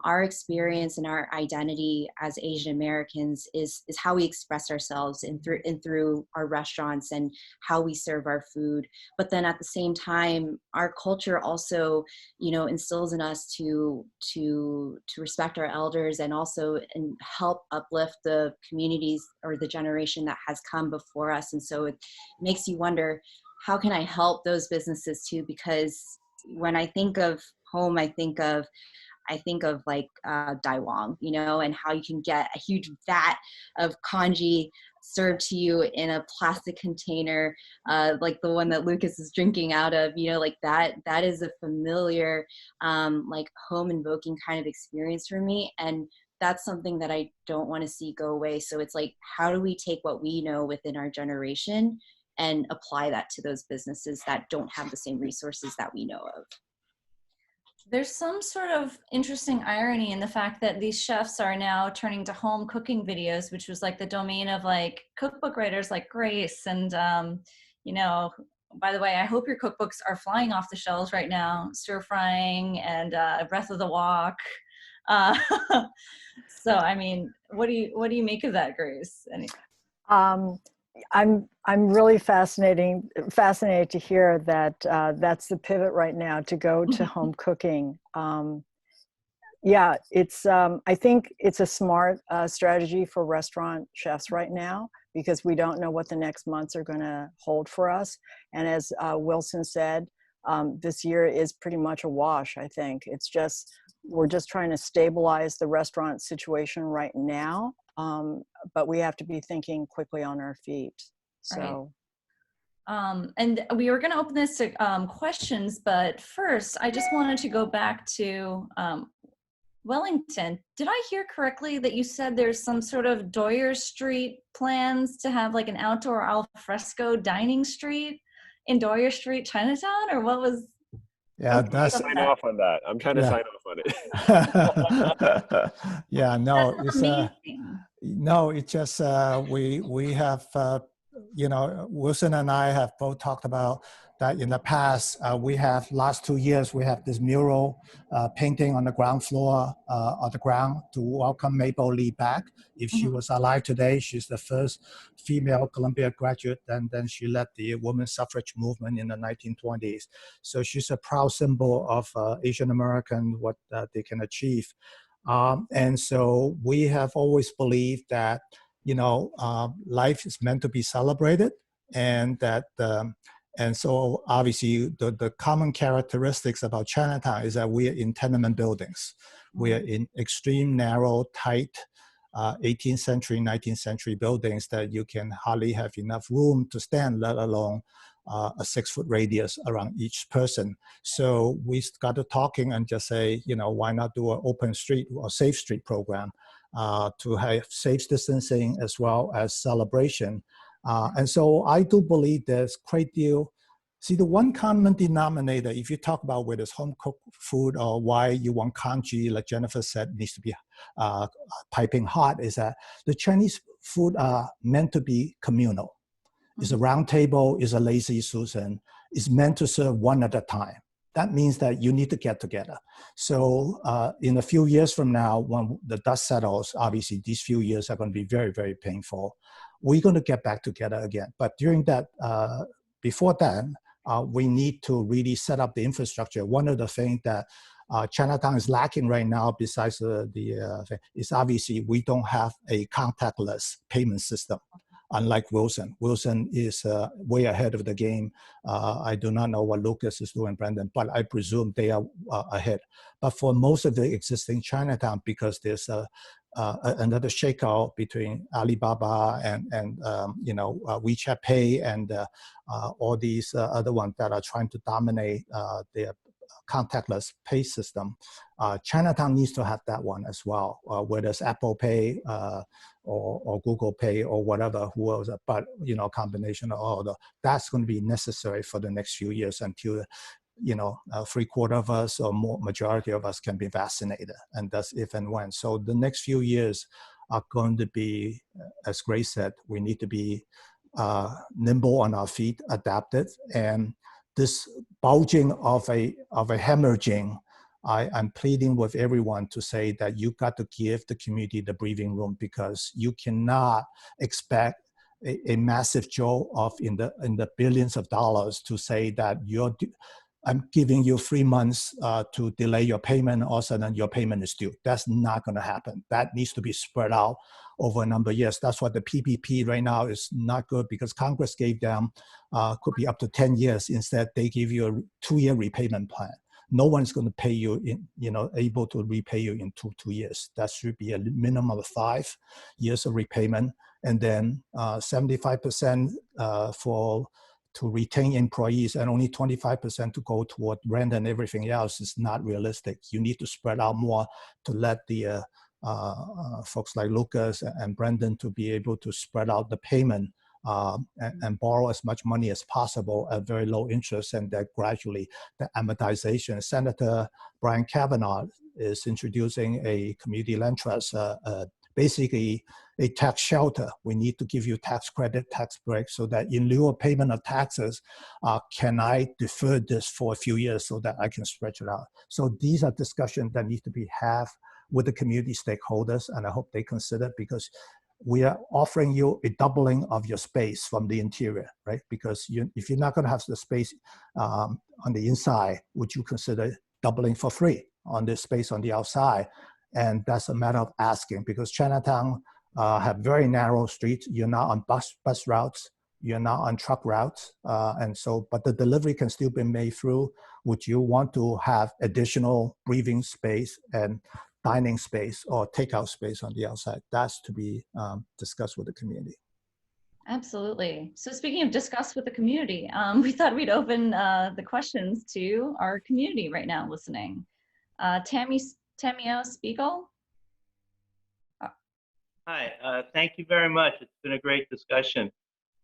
our experience and our identity as Asian Americans is how we express ourselves and through our restaurants and how we serve our food. But then at the same time, our culture also, instills in us to respect our elders, and also help uplift the communities or the generation that has come before us. And so it makes you wonder, how can I help those businesses too? Because when I think of home, I think of like Daiwang, and how you can get a huge vat of congee served to you in a plastic container, like the one that Lucas is drinking out of, like that is a familiar, like home invoking kind of experience for me. And that's something that I don't want to see go away. So it's like, how do we take what we know within our generation and apply that to those businesses that don't have the same resources that we know of? There's some sort of interesting irony in the fact that these chefs are now turning to home cooking videos, which was like the domain of like cookbook writers like Grace. And, by the way, I hope your cookbooks are flying off the shelves right now, stir frying and Breath of the Wok. So, I mean, what do you make of that, Grace? I'm really fascinated to hear that that's the pivot right now, to go to home cooking. Yeah, it's I think it's a smart strategy for restaurant chefs right now, because we don't know what the next months are going to hold for us. And as Wilson said, this year is pretty much a wash. I think we're just trying to stabilize the restaurant situation right now. But we have to be thinking quickly on our feet. So, And we were going to open this to questions, but first, I just wanted to go back to Wellington. Did I hear correctly that you said there's some sort of Doyer Street plans to have like an outdoor al fresco dining street in Doyer Street, Chinatown, or what was? Yeah, that's sign off on that. I'm trying to sign off on it. yeah, no, it's Amazing. no, it's just we have you know, Wilson and I have both talked about that in the past. We have last 2 years we have this mural painting on the ground floor of the ground to welcome Mabel Lee back. If she was alive today, she's the first female Columbia graduate, and then she led the women's suffrage movement in the 1920s. So she's a proud symbol of Asian American, what they can achieve. And so we have always believed that, you know, life is meant to be celebrated, and that, and so obviously the common characteristics about Chinatown is that we are in tenement buildings. We are in extreme, narrow, tight, 18th century, 19th century buildings that you can hardly have enough room to stand, let alone a 6-foot radius around each person. So we got to talking and just say, you know, why not do an open street or safe street program to have safe distancing as well as celebration. And so I do believe there's a great deal. See, the one common denominator, if you talk about whether it's home cooked food or why you want congee, like Jennifer said, needs to be piping hot, is that the Chinese food are meant to be communal. It's a round table, it's a lazy Susan. It's meant to serve one at a time. That means that you need to get together. So in a few years from now, when the dust settles, obviously these few years are going to be very, very painful. We're going to get back together again. But during that, before then, we need to really set up the infrastructure. One of the things that Chinatown is lacking right now, besides is obviously we don't have a contactless payment system. Unlike Wilson. Wilson is way ahead of the game. I do not know what Lucas is doing, Brandon, but I presume they are ahead. But for most of the existing Chinatown, because there's another shakeout between Alibaba and you know, WeChat Pay and all these other ones that are trying to dominate their contactless pay system. Chinatown needs to have that one as well, whether it's Apple Pay or Google Pay or whatever, who else, but you know, combination of all that's going to be necessary for the next few years until, you know, 3/4 of us or more, majority of us can be vaccinated, and that's if and when. So the next few years are going to be, as Grace said, we need to be nimble on our feet, adapted, and this bulging of a hemorrhaging, I'm pleading with everyone to say that you got to give the community the breathing room, because you cannot expect a massive jolt of in the billions of dollars to say that I'm giving you 3 months to delay your payment, all of a sudden your payment is due. That's not going to happen. That needs to be spread out over a number of years. That's why the PPP right now is not good, because Congress gave them, could be up to 10 years. Instead, they give you a 2-year repayment plan. No one's going to pay you in, you know, able to repay you in two years. That should be a minimum of 5 years of repayment. And then 75% to retain employees, and only 25% to go toward rent and everything else is not realistic. You need to spread out more to let the folks like Lucas and Brendan to be able to spread out the payment and borrow as much money as possible at very low interest, and that gradually the amortization. Senator Brian Kavanaugh is introducing a community land trust, basically a tax shelter. We need to give you tax credit, tax break, so that in lieu of payment of taxes, can I defer this for a few years so that I can stretch it out? So these are discussions that need to be had with the community stakeholders, and I hope they consider, because we are offering you a doubling of your space from the interior, right? Because if you're not going to have the space on the inside, would you consider doubling for free on the space on the outside? And that's a matter of asking, because Chinatown have very narrow streets. You're not on bus routes. You're not on truck routes. And so, but the delivery can still be made through. Would you want to have additional breathing space and dining space or takeout space on the outside? That's to be discussed with the community. Absolutely. So speaking of discuss with the community, we thought we'd open the questions to our community right now listening. Tamio Spiegel. Hi, thank you very much. It's been a great discussion.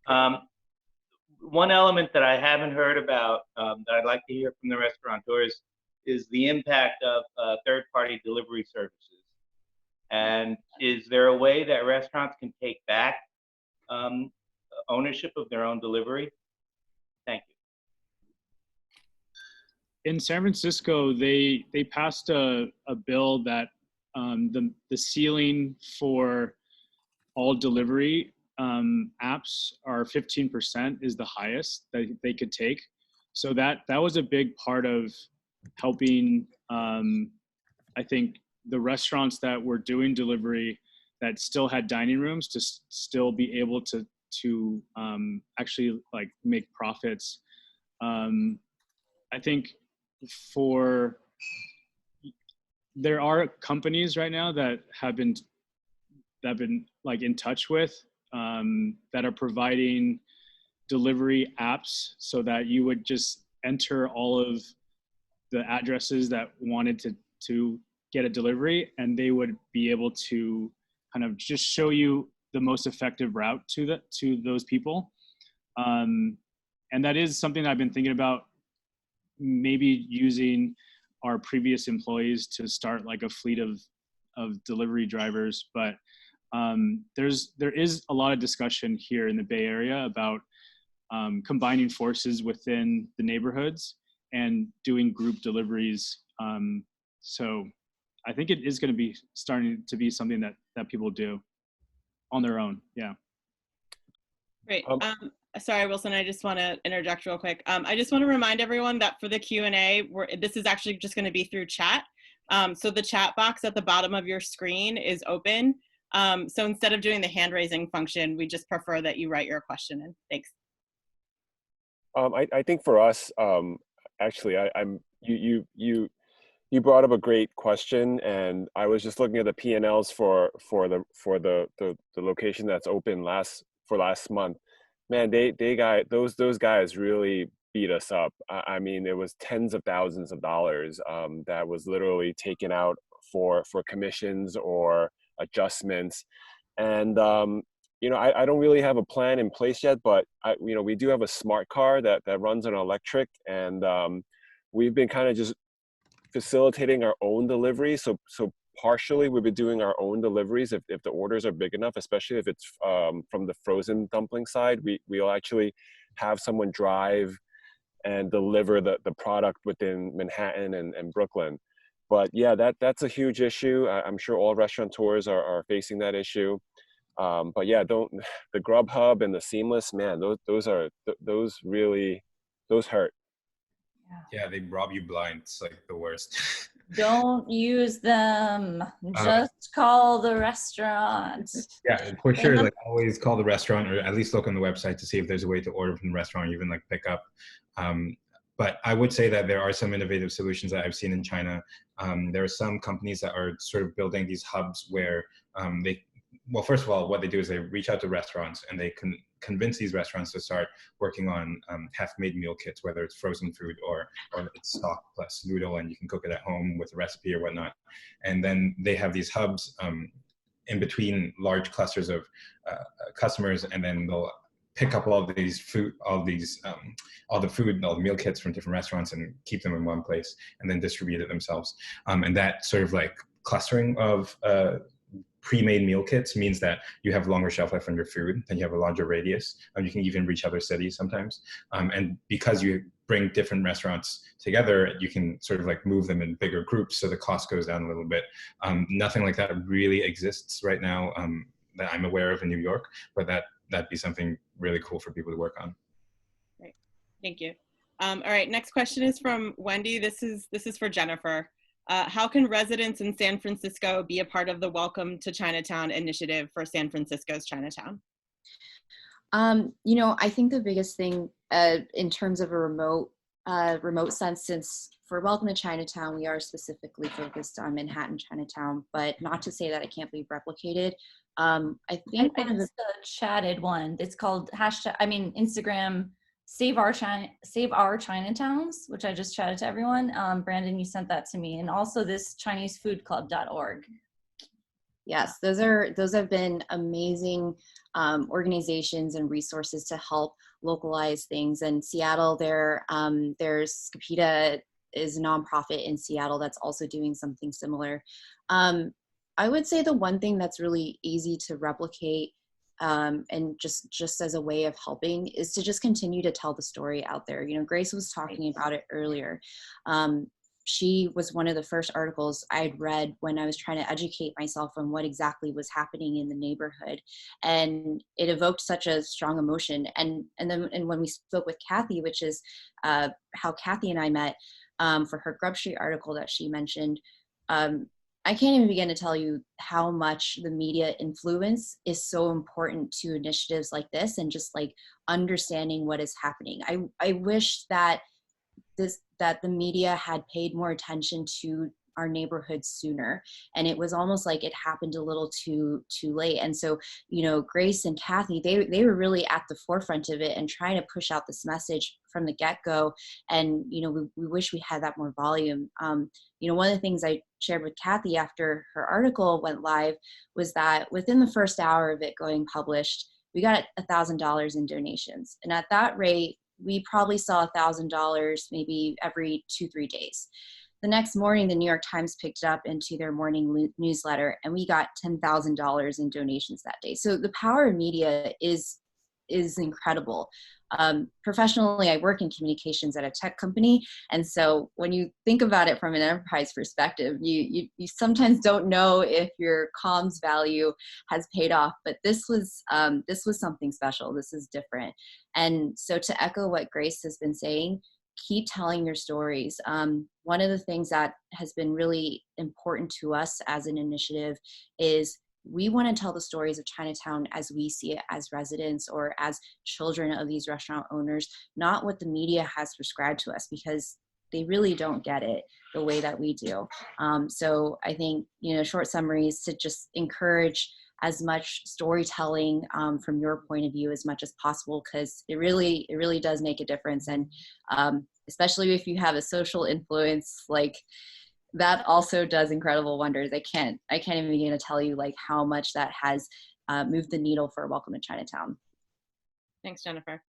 One element that I haven't heard about that I'd like to hear from the restaurateurs is the impact of third-party delivery services. And is there a way that restaurants can take back ownership of their own delivery? Thank you. In San Francisco, they passed a bill that the ceiling for all delivery apps are 15% is the highest that they could take. So that was a big part of helping, I think, the restaurants that were doing delivery that still had dining rooms to still be able to actually like make profits. I think there are companies right now that have been like in touch with that are providing delivery apps so that you would just enter all of the addresses that wanted to get a delivery, and they would be able to kind of just show you the most effective route to those people. And that is something I've been thinking about, maybe using our previous employees to start like a fleet of delivery drivers. But there is a lot of discussion here in the Bay Area about combining forces within the neighborhoods and doing group deliveries. So I think it is going to be starting to be something that people do on their own. Yeah. Great. Sorry, Wilson, I just want to interject real quick. I just want to remind everyone that for the Q&A, this is actually just going to be through chat. So the chat box at the bottom of your screen is open. So instead of doing the hand raising function, we just prefer that you write your question in. Thanks. I think for us, actually, you brought up a great question, and I was just looking at the P&Ls for the location that's open last month. Man, those guys really beat us up. I mean, it was tens of thousands of dollars that was literally taken out for commissions or adjustments. And I don't really have a plan in place yet, but we do have a smart car that runs on electric, and we've been kind of just facilitating our own delivery. So partially we've been doing our own deliveries if the orders are big enough, especially if it's from the frozen dumpling side. We'll actually have someone drive and deliver the product within Manhattan and Brooklyn. But yeah, that's a huge issue. I'm sure all restaurateurs are facing that issue. But yeah, the Grubhub and the Seamless, man, those hurt. Yeah, they rob you blind. It's like the worst. Don't use them. Just call the restaurant. Yeah, for sure. Like always call the restaurant, or at least look on the website to see if there's a way to order from the restaurant, or even like pick up. But I would say that there are some innovative solutions that I've seen in China. There are some companies that are sort of building these hubs where well, first of all, what they do is they reach out to restaurants and they can convince these restaurants to start working on half-made meal kits, whether it's frozen food or it's stock plus noodle, and you can cook it at home with a recipe or whatnot. And then they have these hubs in between large clusters of customers, and then they'll pick up all the meal kits from different restaurants and keep them in one place, and then distribute it themselves. And that sort of like clustering of pre-made meal kits means that you have longer shelf life on your food, and you have a larger radius, and you can even reach other cities sometimes. And because you bring different restaurants together, you can sort of like move them in bigger groups, so the cost goes down a little bit. Nothing like that really exists right now that I'm aware of in New York, but that'd be something really cool for people to work on. Great, thank you. All right, next question is from Wendy. This is for Jennifer. How can residents in San Francisco be a part of the Welcome to Chinatown initiative for San Francisco's Chinatown? I think the biggest thing in terms of a remote sense, since for Welcome to Chinatown, we are specifically focused on Manhattan Chinatown, but not to say that it can't be replicated. I think I just chatted one. It's called hashtag, I mean, Instagram, Save Our Chinatowns, which I just chatted to everyone. Brandon, you sent that to me. And also this ChineseFoodClub.org. Yes, those have been amazing organizations and resources to help localize things. And Seattle, there's Scapita is a nonprofit in Seattle that's also doing something similar. I would say the one thing that's really easy to replicate and just as a way of helping is to just continue to tell the story out there. You know, Grace was talking about it earlier. She was one of the first articles I'd read when I was trying to educate myself on what exactly was happening in the neighborhood. And it evoked such a strong emotion. And when we spoke with Kathy, which is how Kathy and I met for her Grub Street article that she mentioned, I can't even begin to tell you how much the media influence is so important to initiatives like this and just like understanding what is happening. I wish that the media had paid more attention to our neighborhoods sooner, and it was almost like it happened a little too late. And so, you know, Grace and Kathy, they were really at the forefront of it and trying to push out this message from the get-go. And you know, we wish we had that more volume. You know, one of the things I shared with Kathy after her article went live was that within the first hour of it going published, we got $1,000 in donations, and at that rate we probably saw $1,000 maybe every 2-3 days. The next morning, the New York Times picked it up into their morning newsletter, and we got $10,000 in donations that day. So the power of media is incredible. Professionally, I work in communications at a tech company, and so when you think about it from an enterprise perspective, you sometimes don't know if your comms value has paid off. But this was something special. This is different. And so to echo what Grace has been saying, keep telling your stories. One of the things that has been really important to us as an initiative is we want to tell the stories of Chinatown as we see it as residents or as children of these restaurant owners, not what the media has prescribed to us, because they really don't get it the way that we do. So I think, you know, short summary is to just encourage as much storytelling from your point of view as much as possible, because it really does make a difference. And especially if you have a social influence, like that also does incredible wonders. I can't even begin to tell you like how much that has moved the needle for Welcome to Chinatown. Thanks, Jennifer.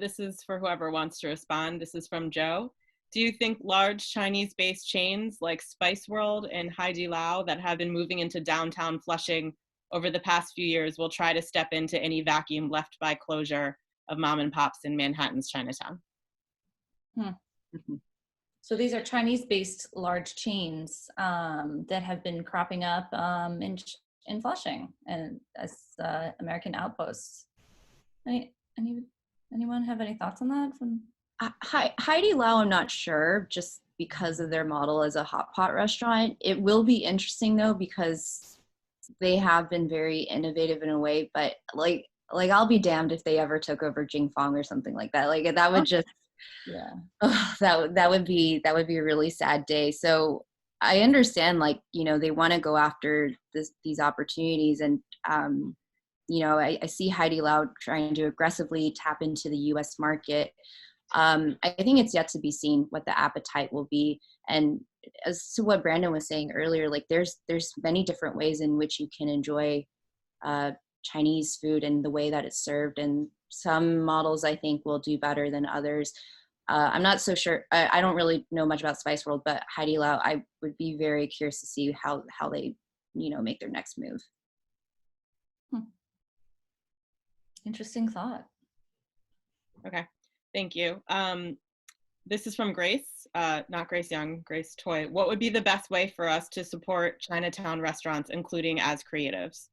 This is for whoever wants to respond. This is from Joe. Do you think large Chinese-based chains like Spice World and Haidi Lao that have been moving into downtown Flushing over the past few years will try to step into any vacuum left by closure of mom and pops in Manhattan's Chinatown? So these are Chinese-based large chains that have been cropping up in Flushing and as American outposts. Anyone have any thoughts on that? Haidi Lao, I'm not sure, just because of their model as a hot pot restaurant. It will be interesting though, because they have been very innovative in a way, but like I'll be damned if they ever took over Jing Fong or something like that. Like that would just, that would be a really sad day. So I understand, like, you know, they want to go after these opportunities, and you know, I see Haidi Lao trying to aggressively tap into the U.S. market. I think it's yet to be seen what the appetite will be. And as to what Brandon was saying earlier, like there's many different ways in which you can enjoy Chinese food and the way that it's served. And some models I think will do better than others. I'm not so sure. I don't really know much about Spice World, but Haidi Lao, I would be very curious to see how they, you know, make their next move. Interesting thought. Okay, thank you. This is from Grace, not Grace Young, Grace Toy. What would be the best way for us to support Chinatown restaurants, including as creatives?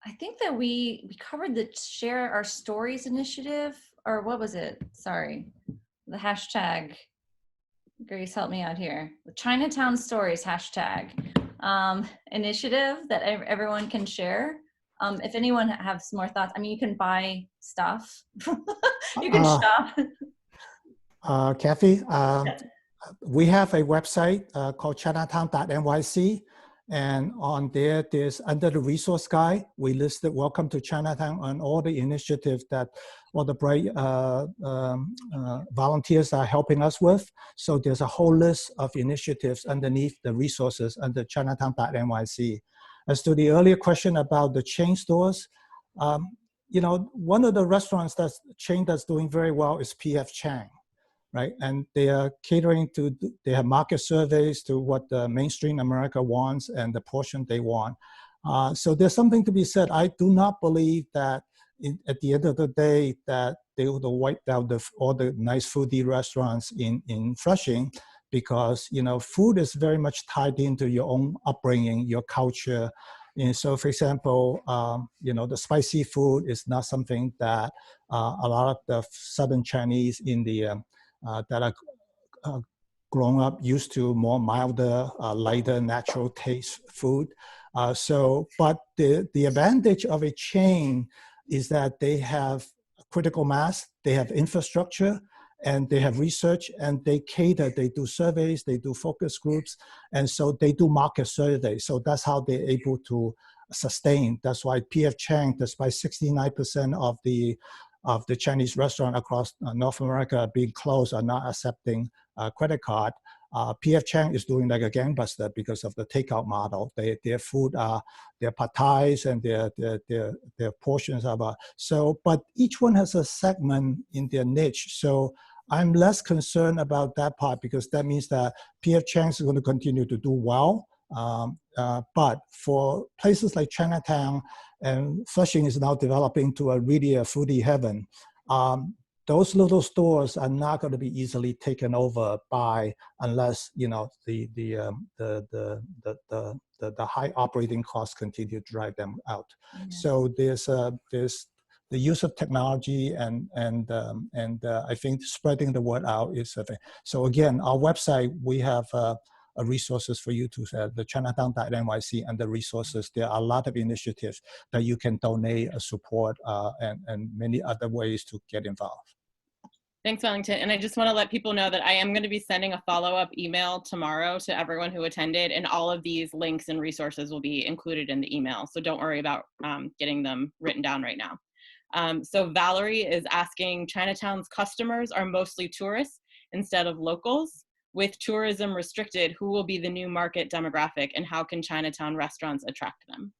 I think that we covered the Share Our Stories initiative, or what was it? Sorry, the hashtag. Grace, help me out here. The Chinatown Stories hashtag initiative that everyone can share. If anyone has more thoughts, I mean, you can buy stuff. You can shop. Kathy, we have a website called Chinatown.nyc. And on there, there's under the resource guide, we listed Welcome to Chinatown and all the initiatives that all the bright volunteers are helping us with. So there's a whole list of initiatives underneath the resources under Chinatown.nyc. As to the earlier question about the chain stores, you know, one of the restaurants that's chain that's doing very well is P.F. Chang. Right, and they are catering to, they have market surveys to what the mainstream America wants and the portion they want. So there's something to be said. I do not believe that at the end of the day that they would wipe out all the nice foodie restaurants in Flushing, because, you know, food is very much tied into your own upbringing, your culture. And so, for example, you know, the spicy food is not something that a lot of the Southern Chinese in the that are grown up used to more milder, lighter, natural taste food. But the advantage of a chain is that they have critical mass, they have infrastructure, and they have research, and they cater, they do surveys, they do focus groups, and so they do market surveys. So that's how they're able to sustain. That's why P.F. Chang, despite 69% of the Chinese restaurant across North America being closed, are not accepting credit card. P.F. Chang is doing like a gangbuster because of the takeout model. Their food, their pad thais and their portions are so. But each one has a segment in their niche. So I'm less concerned about that part, because that means that P.F. Chang is going to continue to do well. But for places like Chinatown, and Flushing is now developing to a really a foodie heaven, those little stores are not going to be easily taken over by, unless, you know, the high operating costs continue to drive them out. Yeah. So there's the use of technology and I think spreading the word out is a thing. So again, our website, we have resources for you to the Chinatown.nyc, and the resources. There are a lot of initiatives that you can donate, support, and many other ways to get involved. Thanks, Wellington. And I just want to let people know that I am going to be sending a follow-up email tomorrow to everyone who attended, and all of these links and resources will be included in the email. So don't worry about getting them written down right now. So Valerie is asking, Chinatown's customers are mostly tourists instead of locals. With tourism restricted, who will be the new market demographic, and how can Chinatown restaurants attract them?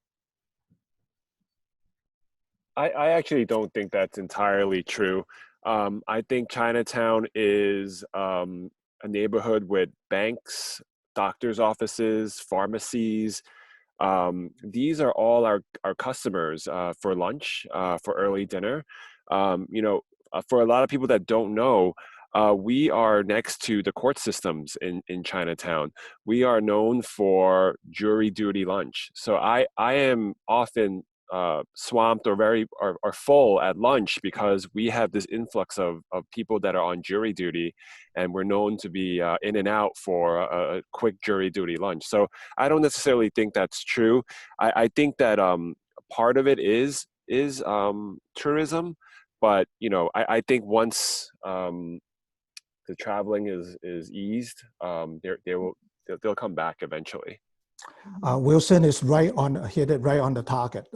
I actually don't think that's entirely true. I think Chinatown is a neighborhood with banks, doctor's offices, pharmacies. These are all our customers for lunch, for early dinner. You know, for a lot of people that don't know, we are next to the court systems in Chinatown. We are known for jury duty lunch. So I am often swamped or full at lunch, because we have this influx of people that are on jury duty, and we're known to be in and out for a quick jury duty lunch. So I don't necessarily think that's true. I think that part of it is tourism, but you know, I think once the traveling is eased, they'll come back eventually. Wilson is hit it right on the target,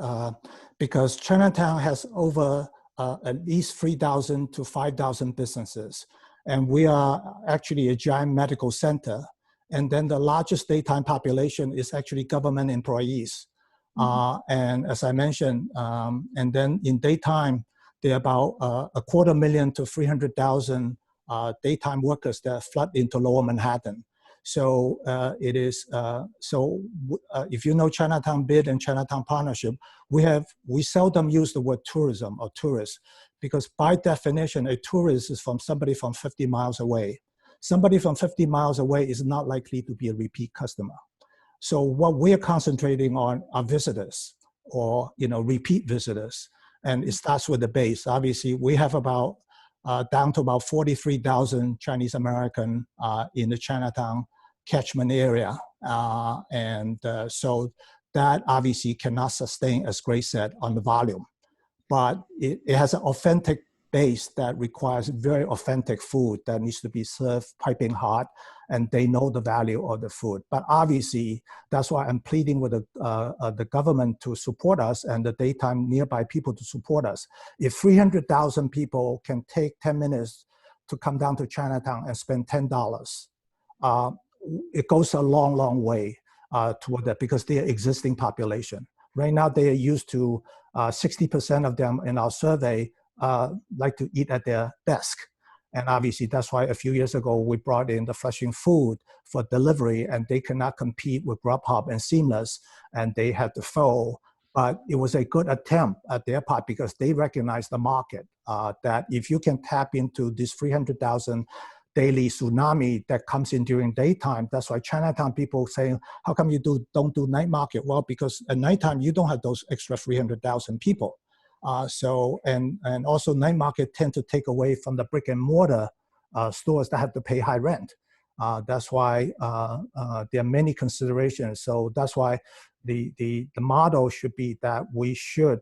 because Chinatown has over at least 3,000 to 5,000 businesses, and we are actually a giant medical center. And then the largest daytime population is actually government employees. And as I mentioned, and then in daytime, there are about 250,000 to 300,000 daytime workers that flood into Lower Manhattan. So it is, if you know Chinatown Bid and Chinatown Partnership, we seldom use the word tourism or tourist, because by definition, a tourist is somebody from 50 miles away. Somebody from 50 miles away is not likely to be a repeat customer. So what we're concentrating on are visitors, or repeat visitors, and it starts with the base. Obviously, we have about down to about 43,000 Chinese American in the Chinatown catchment area. So that obviously cannot sustain, as Grace said, on the volume. But it has an authentic base that requires very authentic food that needs to be served piping hot. and they know the value of the food. But obviously, that's why I'm pleading with the government to support us and the daytime nearby people to support us. If 300,000 people can take 10 minutes to come down to Chinatown and spend $10, it goes a long, long way toward that, because they're existing population. Right now, they are used to 60% of them in our survey like to eat at their desk. And obviously, that's why a few years ago, we brought in the Flushing Food for delivery, and they cannot compete with Grubhub and Seamless, and they had to fold. But it was a good attempt at their part, because they recognize the market, that if you can tap into this 300,000 daily tsunami that comes in during daytime. That's why Chinatown people saying, how come you don't do night market? Well, because at nighttime, you don't have those extra 300,000 people. And also night market tend to take away from the brick and mortar stores that have to pay high rent. That's why there are many considerations. So that's why the model should be that we should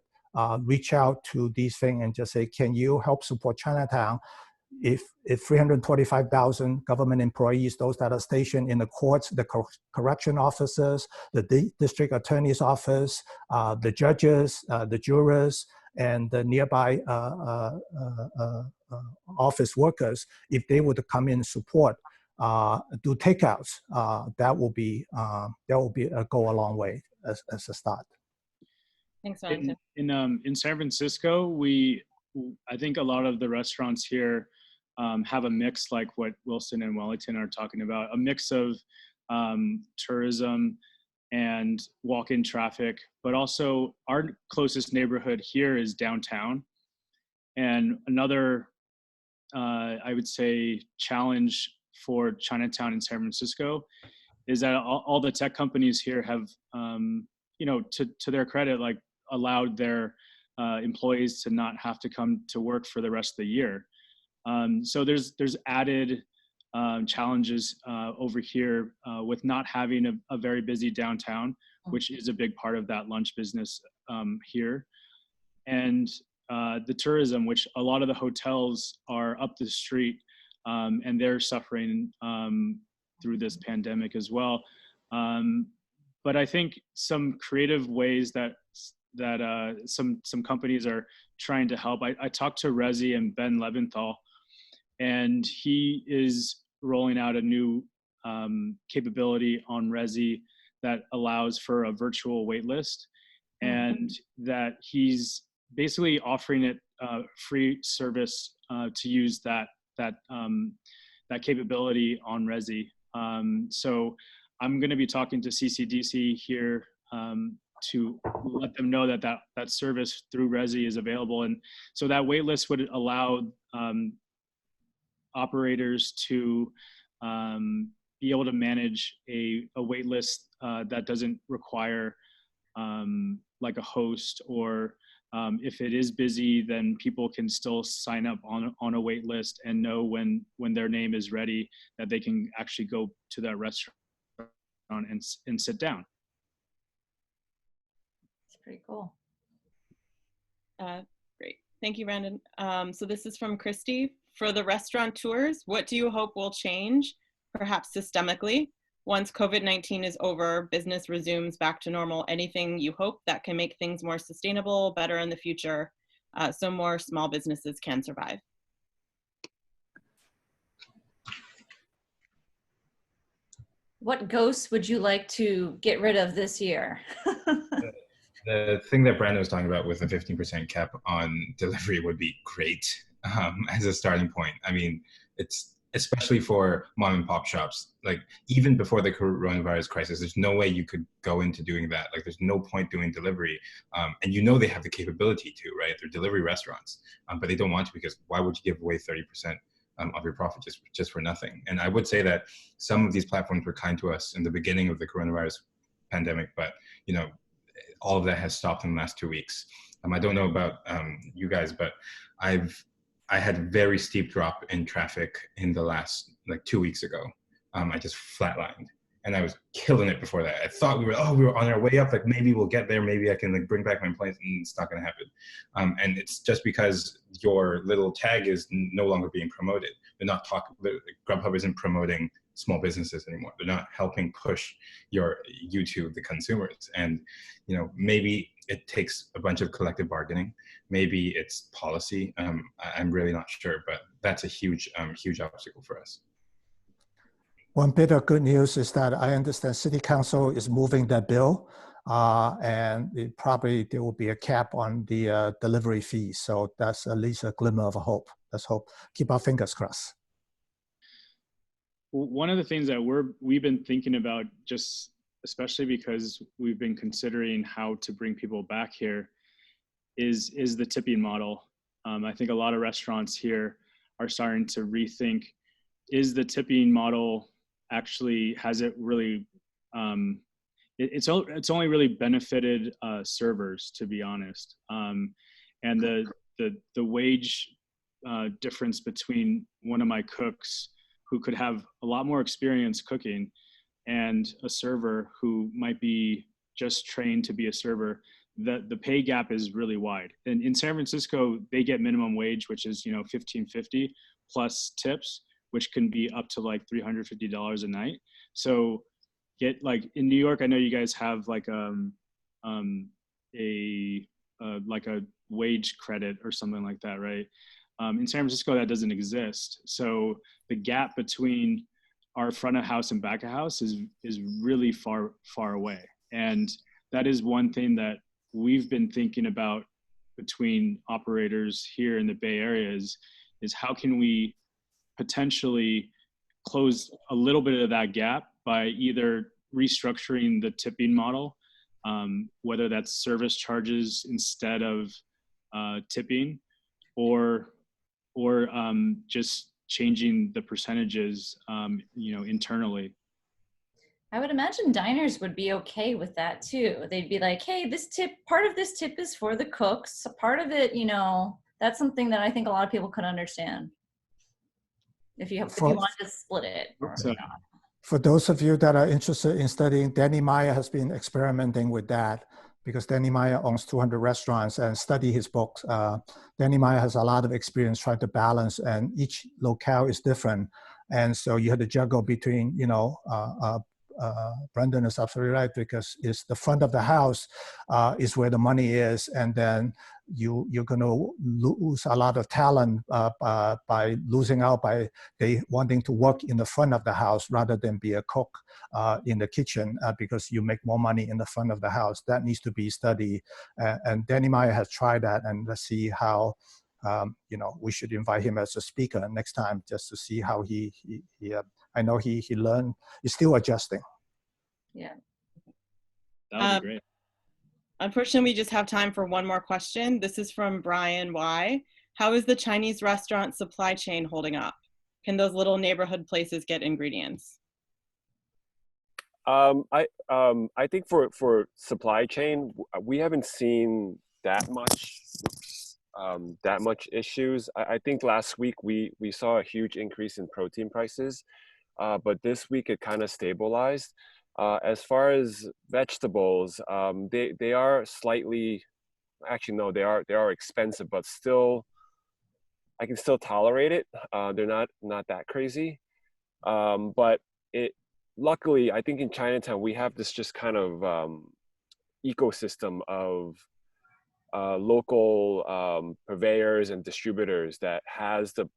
reach out to these things and just say, can you help support Chinatown? If 325,000 government employees, those that are stationed in the courts, the correction officers, the district attorney's office, the judges, the jurors, and the nearby office workers, if they were to come in and support, do takeouts, that will go a long way as a start. Thanks, Wellington. In San Francisco, I think a lot of the restaurants here have a mix, like what Wilson and Wellington are talking about, a mix of tourism and walk-in traffic, but also our closest neighborhood here is downtown. And another, I would say, challenge for Chinatown in San Francisco is that all the tech companies here have, to their credit, like allowed their employees to not have to come to work for the rest of the year. So there's added challenges over here with not having a very busy downtown, which is a big part of that lunch business here. And the tourism, which a lot of the hotels are up the street and they're suffering through this pandemic as well. But I think some creative ways that some companies are trying to help. I talked to Rezi and Ben Leventhal, and he is rolling out a new capability on Rezi that allows for a virtual wait list, and that he's basically offering it free service to use that capability on Rezi. So I'm going to be talking to CCDC here to let them know that service through Rezi is available. And so that wait list would allow operators to be able to manage a wait list that doesn't require like a host, or if it is busy, then people can still sign up on a wait list and know when their name is ready, that they can actually go to that restaurant and sit down. Pretty cool. Great. Thank you, Brandon. So this is from Christy. For the restaurateurs, what do you hope will change, perhaps systemically, once COVID-19 is over, business resumes back to normal? Anything you hope that can make things more sustainable, better in the future, so more small businesses can survive? What ghosts would you like to get rid of this year? The thing that Brandon was talking about with the 15% cap on delivery would be great as a starting point. I mean, it's especially for mom and pop shops. Like, even before the coronavirus crisis, there's no way you could go into doing that. Like, there's no point doing delivery. And you know they have the capability to, right? They're delivery restaurants, but they don't want to, because why would you give away 30% of your profit just for nothing? And I would say that some of these platforms were kind to us in the beginning of the coronavirus pandemic, but all of that has stopped in the last 2 weeks. I don't know about you guys, but I had a very steep drop in traffic in the last, 2 weeks ago. I just flatlined, and I was killing it before that. I thought we were on our way up, maybe we'll get there, maybe I can bring back my employees, and it's not gonna happen. And it's just because your little tag is no longer being promoted. They're not talking, Grubhub isn't promoting small businesses anymore. They're not helping push you to the consumers. And maybe it takes a bunch of collective bargaining. Maybe it's policy. I'm really not sure, but that's a huge obstacle for us. One bit of good news is that I understand City Council is moving that bill, and there will be a cap on the delivery fees. So that's at least a glimmer of hope. Let's hope. Keep our fingers crossed. One of the things that we've been thinking about, just especially because we've been considering how to bring people back here, is the tipping model. I think a lot of restaurants here are starting to rethink: is the tipping model actually, has it really? It's only really benefited servers, to be honest. And the wage difference between one of my cooks who could have a lot more experience cooking and a server who might be just trained to be a server, the pay gap is really wide. And in San Francisco, they get minimum wage, which is $15.50 plus tips, which can be up to like $350 a night. So in New York, I know you guys have like a wage credit or something like that, right? In San Francisco, that doesn't exist. So the gap between our front of house and back of house is really far away. And that is one thing that we've been thinking about between operators here in the Bay Area is how can we potentially close a little bit of that gap by either restructuring the tipping model, whether that's service charges instead of tipping, or just changing the percentages, internally. I would imagine diners would be okay with that too. They'd be like, hey, part of this tip is for the cooks. A part of it, that's something that I think a lot of people could understand. If you want to split it or not. For those of you that are interested in studying, Danny Meyer has been experimenting with that, because Danny Meyer owns 200 restaurants, and study his books. Danny Meyer has a lot of experience trying to balance, and each locale is different. And so you have to juggle between, Brendan is absolutely right, because it's the front of the house is where the money is, and then you're going to lose a lot of talent by losing out by they wanting to work in the front of the house rather than be a cook in the kitchen, because you make more money in the front of the house. That needs to be studied, and Danny Meyer has tried that, and let's see how. We should invite him as a speaker next time just to see how he I know he learned. He's still adjusting. Yeah. That would be great. Unfortunately, we just have time for one more question. This is from Brian Y. How is the Chinese restaurant supply chain holding up? Can those little neighborhood places get ingredients? I think for supply chain, we haven't seen that much issues. I think last week we saw a huge increase in protein prices, but this week it kind of stabilized. As far as vegetables, they are slightly, actually no, they are expensive, but still, I can still tolerate it. They're not that crazy, but luckily I think in Chinatown we have this just kind of ecosystem of local purveyors and distributors that has the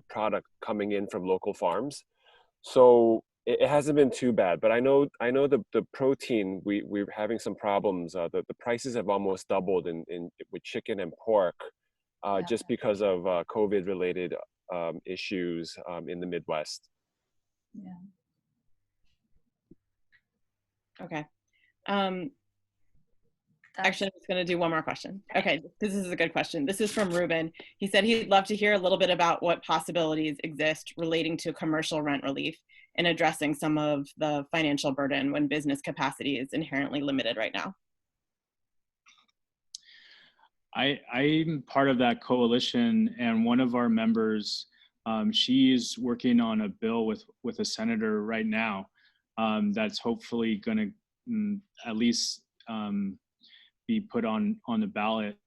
product coming in from local farms. So it hasn't been too bad, but I know the protein, we're having some problems. The prices have almost doubled with chicken and pork, just because of COVID related issues in the Midwest. Yeah. Okay. Actually, I'm just going to do one more question. Okay, this is a good question. This is from Ruben. He said he'd love to hear a little bit about what possibilities exist relating to commercial rent relief and addressing some of the financial burden when business capacity is inherently limited right now. I'm part of that coalition, and one of our members, she's working on a bill with a senator right now that's hopefully going to at least be put on the ballot,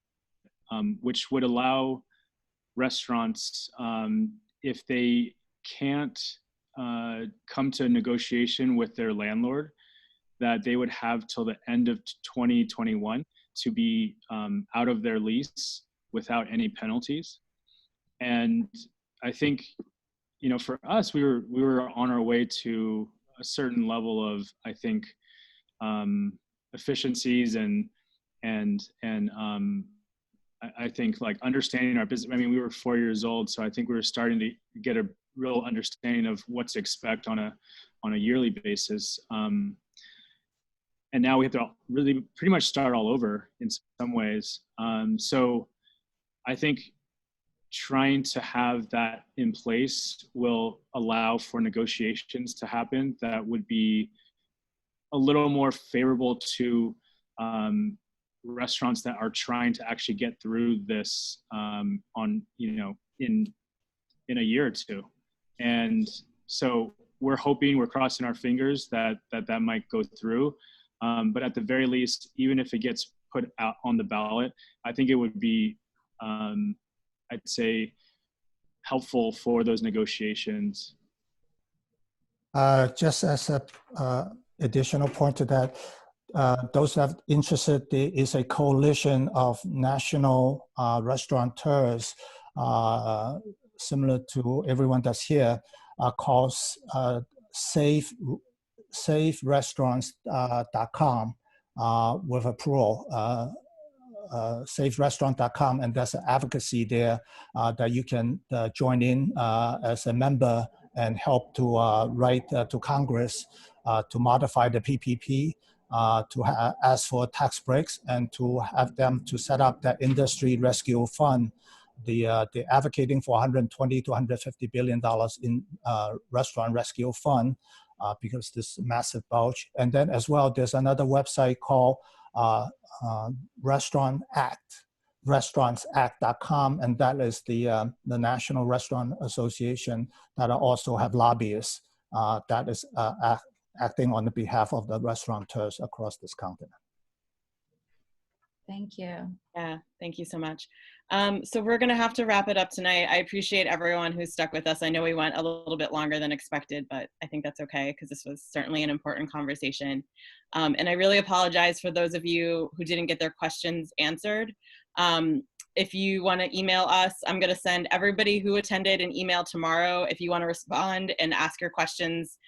which would allow restaurants, if they can't come to a negotiation with their landlord that they would have till the end of 2021 to be out of their lease without any penalties. And I think, you know, for us, we were on our way to a certain level of, I think, efficiencies and I think like understanding our business. I mean, we were 4 years old, so I think we were starting to get a real understanding of what to expect on a yearly basis. And now we have to really pretty much start all over in some ways. So I think trying to have that in place will allow for negotiations to happen that would be a little more favorable to restaurants that are trying to actually get through this on, you know, in a year or two. And so we're hoping, we're crossing our fingers that might go through. But at the very least, even if it gets put out on the ballot, I think it would be, I'd say, helpful for those negotiations. Just as a additional point to that, those that are interested, there is a coalition of national restaurateurs, similar to everyone that's here, called saferestaurants.com with a plural, saferestaurant.com, and there's an advocacy there that you can join in as a member and help to write to Congress to modify the PPP, to ask for tax breaks, and to have them to set up that industry rescue fund. They're advocating for $120 to $150 billion in restaurant rescue fund because this massive bulge. And then as well, there's another website called restaurantsact.com, and that is the National Restaurant Association that also have lobbyists that is acting on the behalf of the restaurateurs across this continent. Thank you. Yeah, thank you so much. So we're going to have to wrap it up tonight. I appreciate everyone who stuck with us. I know we went a little bit longer than expected, but I think that's okay because this was certainly an important conversation. And I really apologize for those of you who didn't get their questions answered. If you want to email us, I'm going to send everybody who attended an email tomorrow. If you want to respond and ask your questions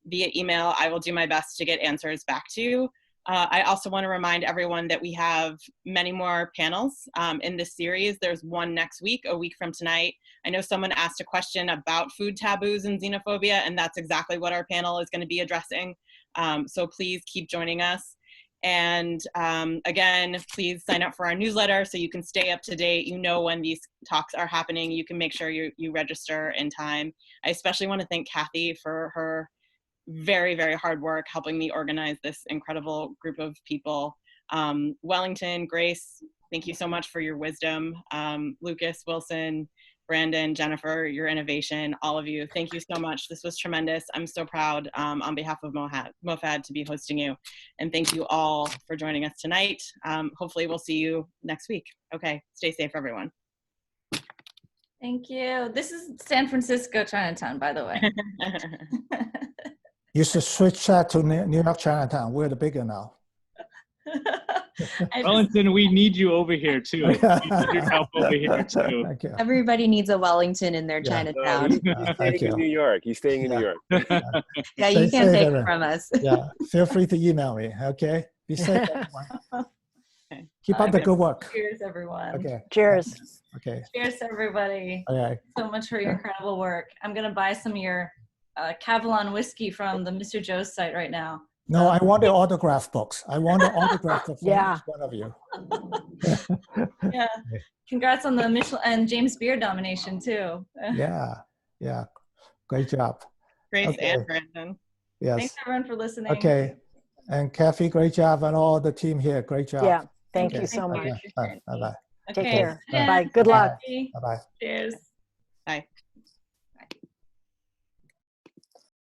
via email, I will do my best to get answers back to you. I also want to remind everyone that we have many more panels in this series. There's one next week, a week from tonight. I know someone asked a question about food taboos and xenophobia, and that's exactly what our panel is going to be addressing. So please keep joining us. And again, please sign up for our newsletter so you can stay up to date. You know when these talks are happening. You can make sure you register in time. I especially want to thank Kathy for her very, very hard work helping me organize this incredible group of people. Wellington, Grace, thank you so much for your wisdom. Lucas, Wilson, Brandon, Jennifer, your innovation, all of you, thank you so much. This was tremendous. I'm so proud on behalf of MOFAD to be hosting you. And thank you all for joining us tonight. Hopefully we'll see you next week. Okay, stay safe, everyone. Thank you. This is San Francisco Chinatown, by the way. You should switch that to New York Chinatown. We're the bigger now. Wellington, we need you over here too. We need your help over here too. Everybody needs a Wellington in their Chinatown. He's staying in New York. He's staying in New York. Yeah, you can't take it from us. Yeah, feel free to email me. Okay, be safe, everyone. Okay. Keep up the good work. Cheers, everyone. Okay. Cheers. Okay. Cheers, everybody. Okay. So much for your incredible work. I'm gonna buy some of your Cavalon whiskey from the Mr. Joe's site right now. No, I want the autograph books. I want the autograph book from each one of you. Yeah. Congrats on the Michelin and James Beard nomination too. Yeah. Great job. Grace and Brandon. Yes. Thanks everyone for listening. Okay. And Kathy, great job, and all the team here. Great job. Yeah. Thank you so much. Bye. Bye. Take care. Yeah. Bye. Good luck. Bye. Bye. Cheers. Bye.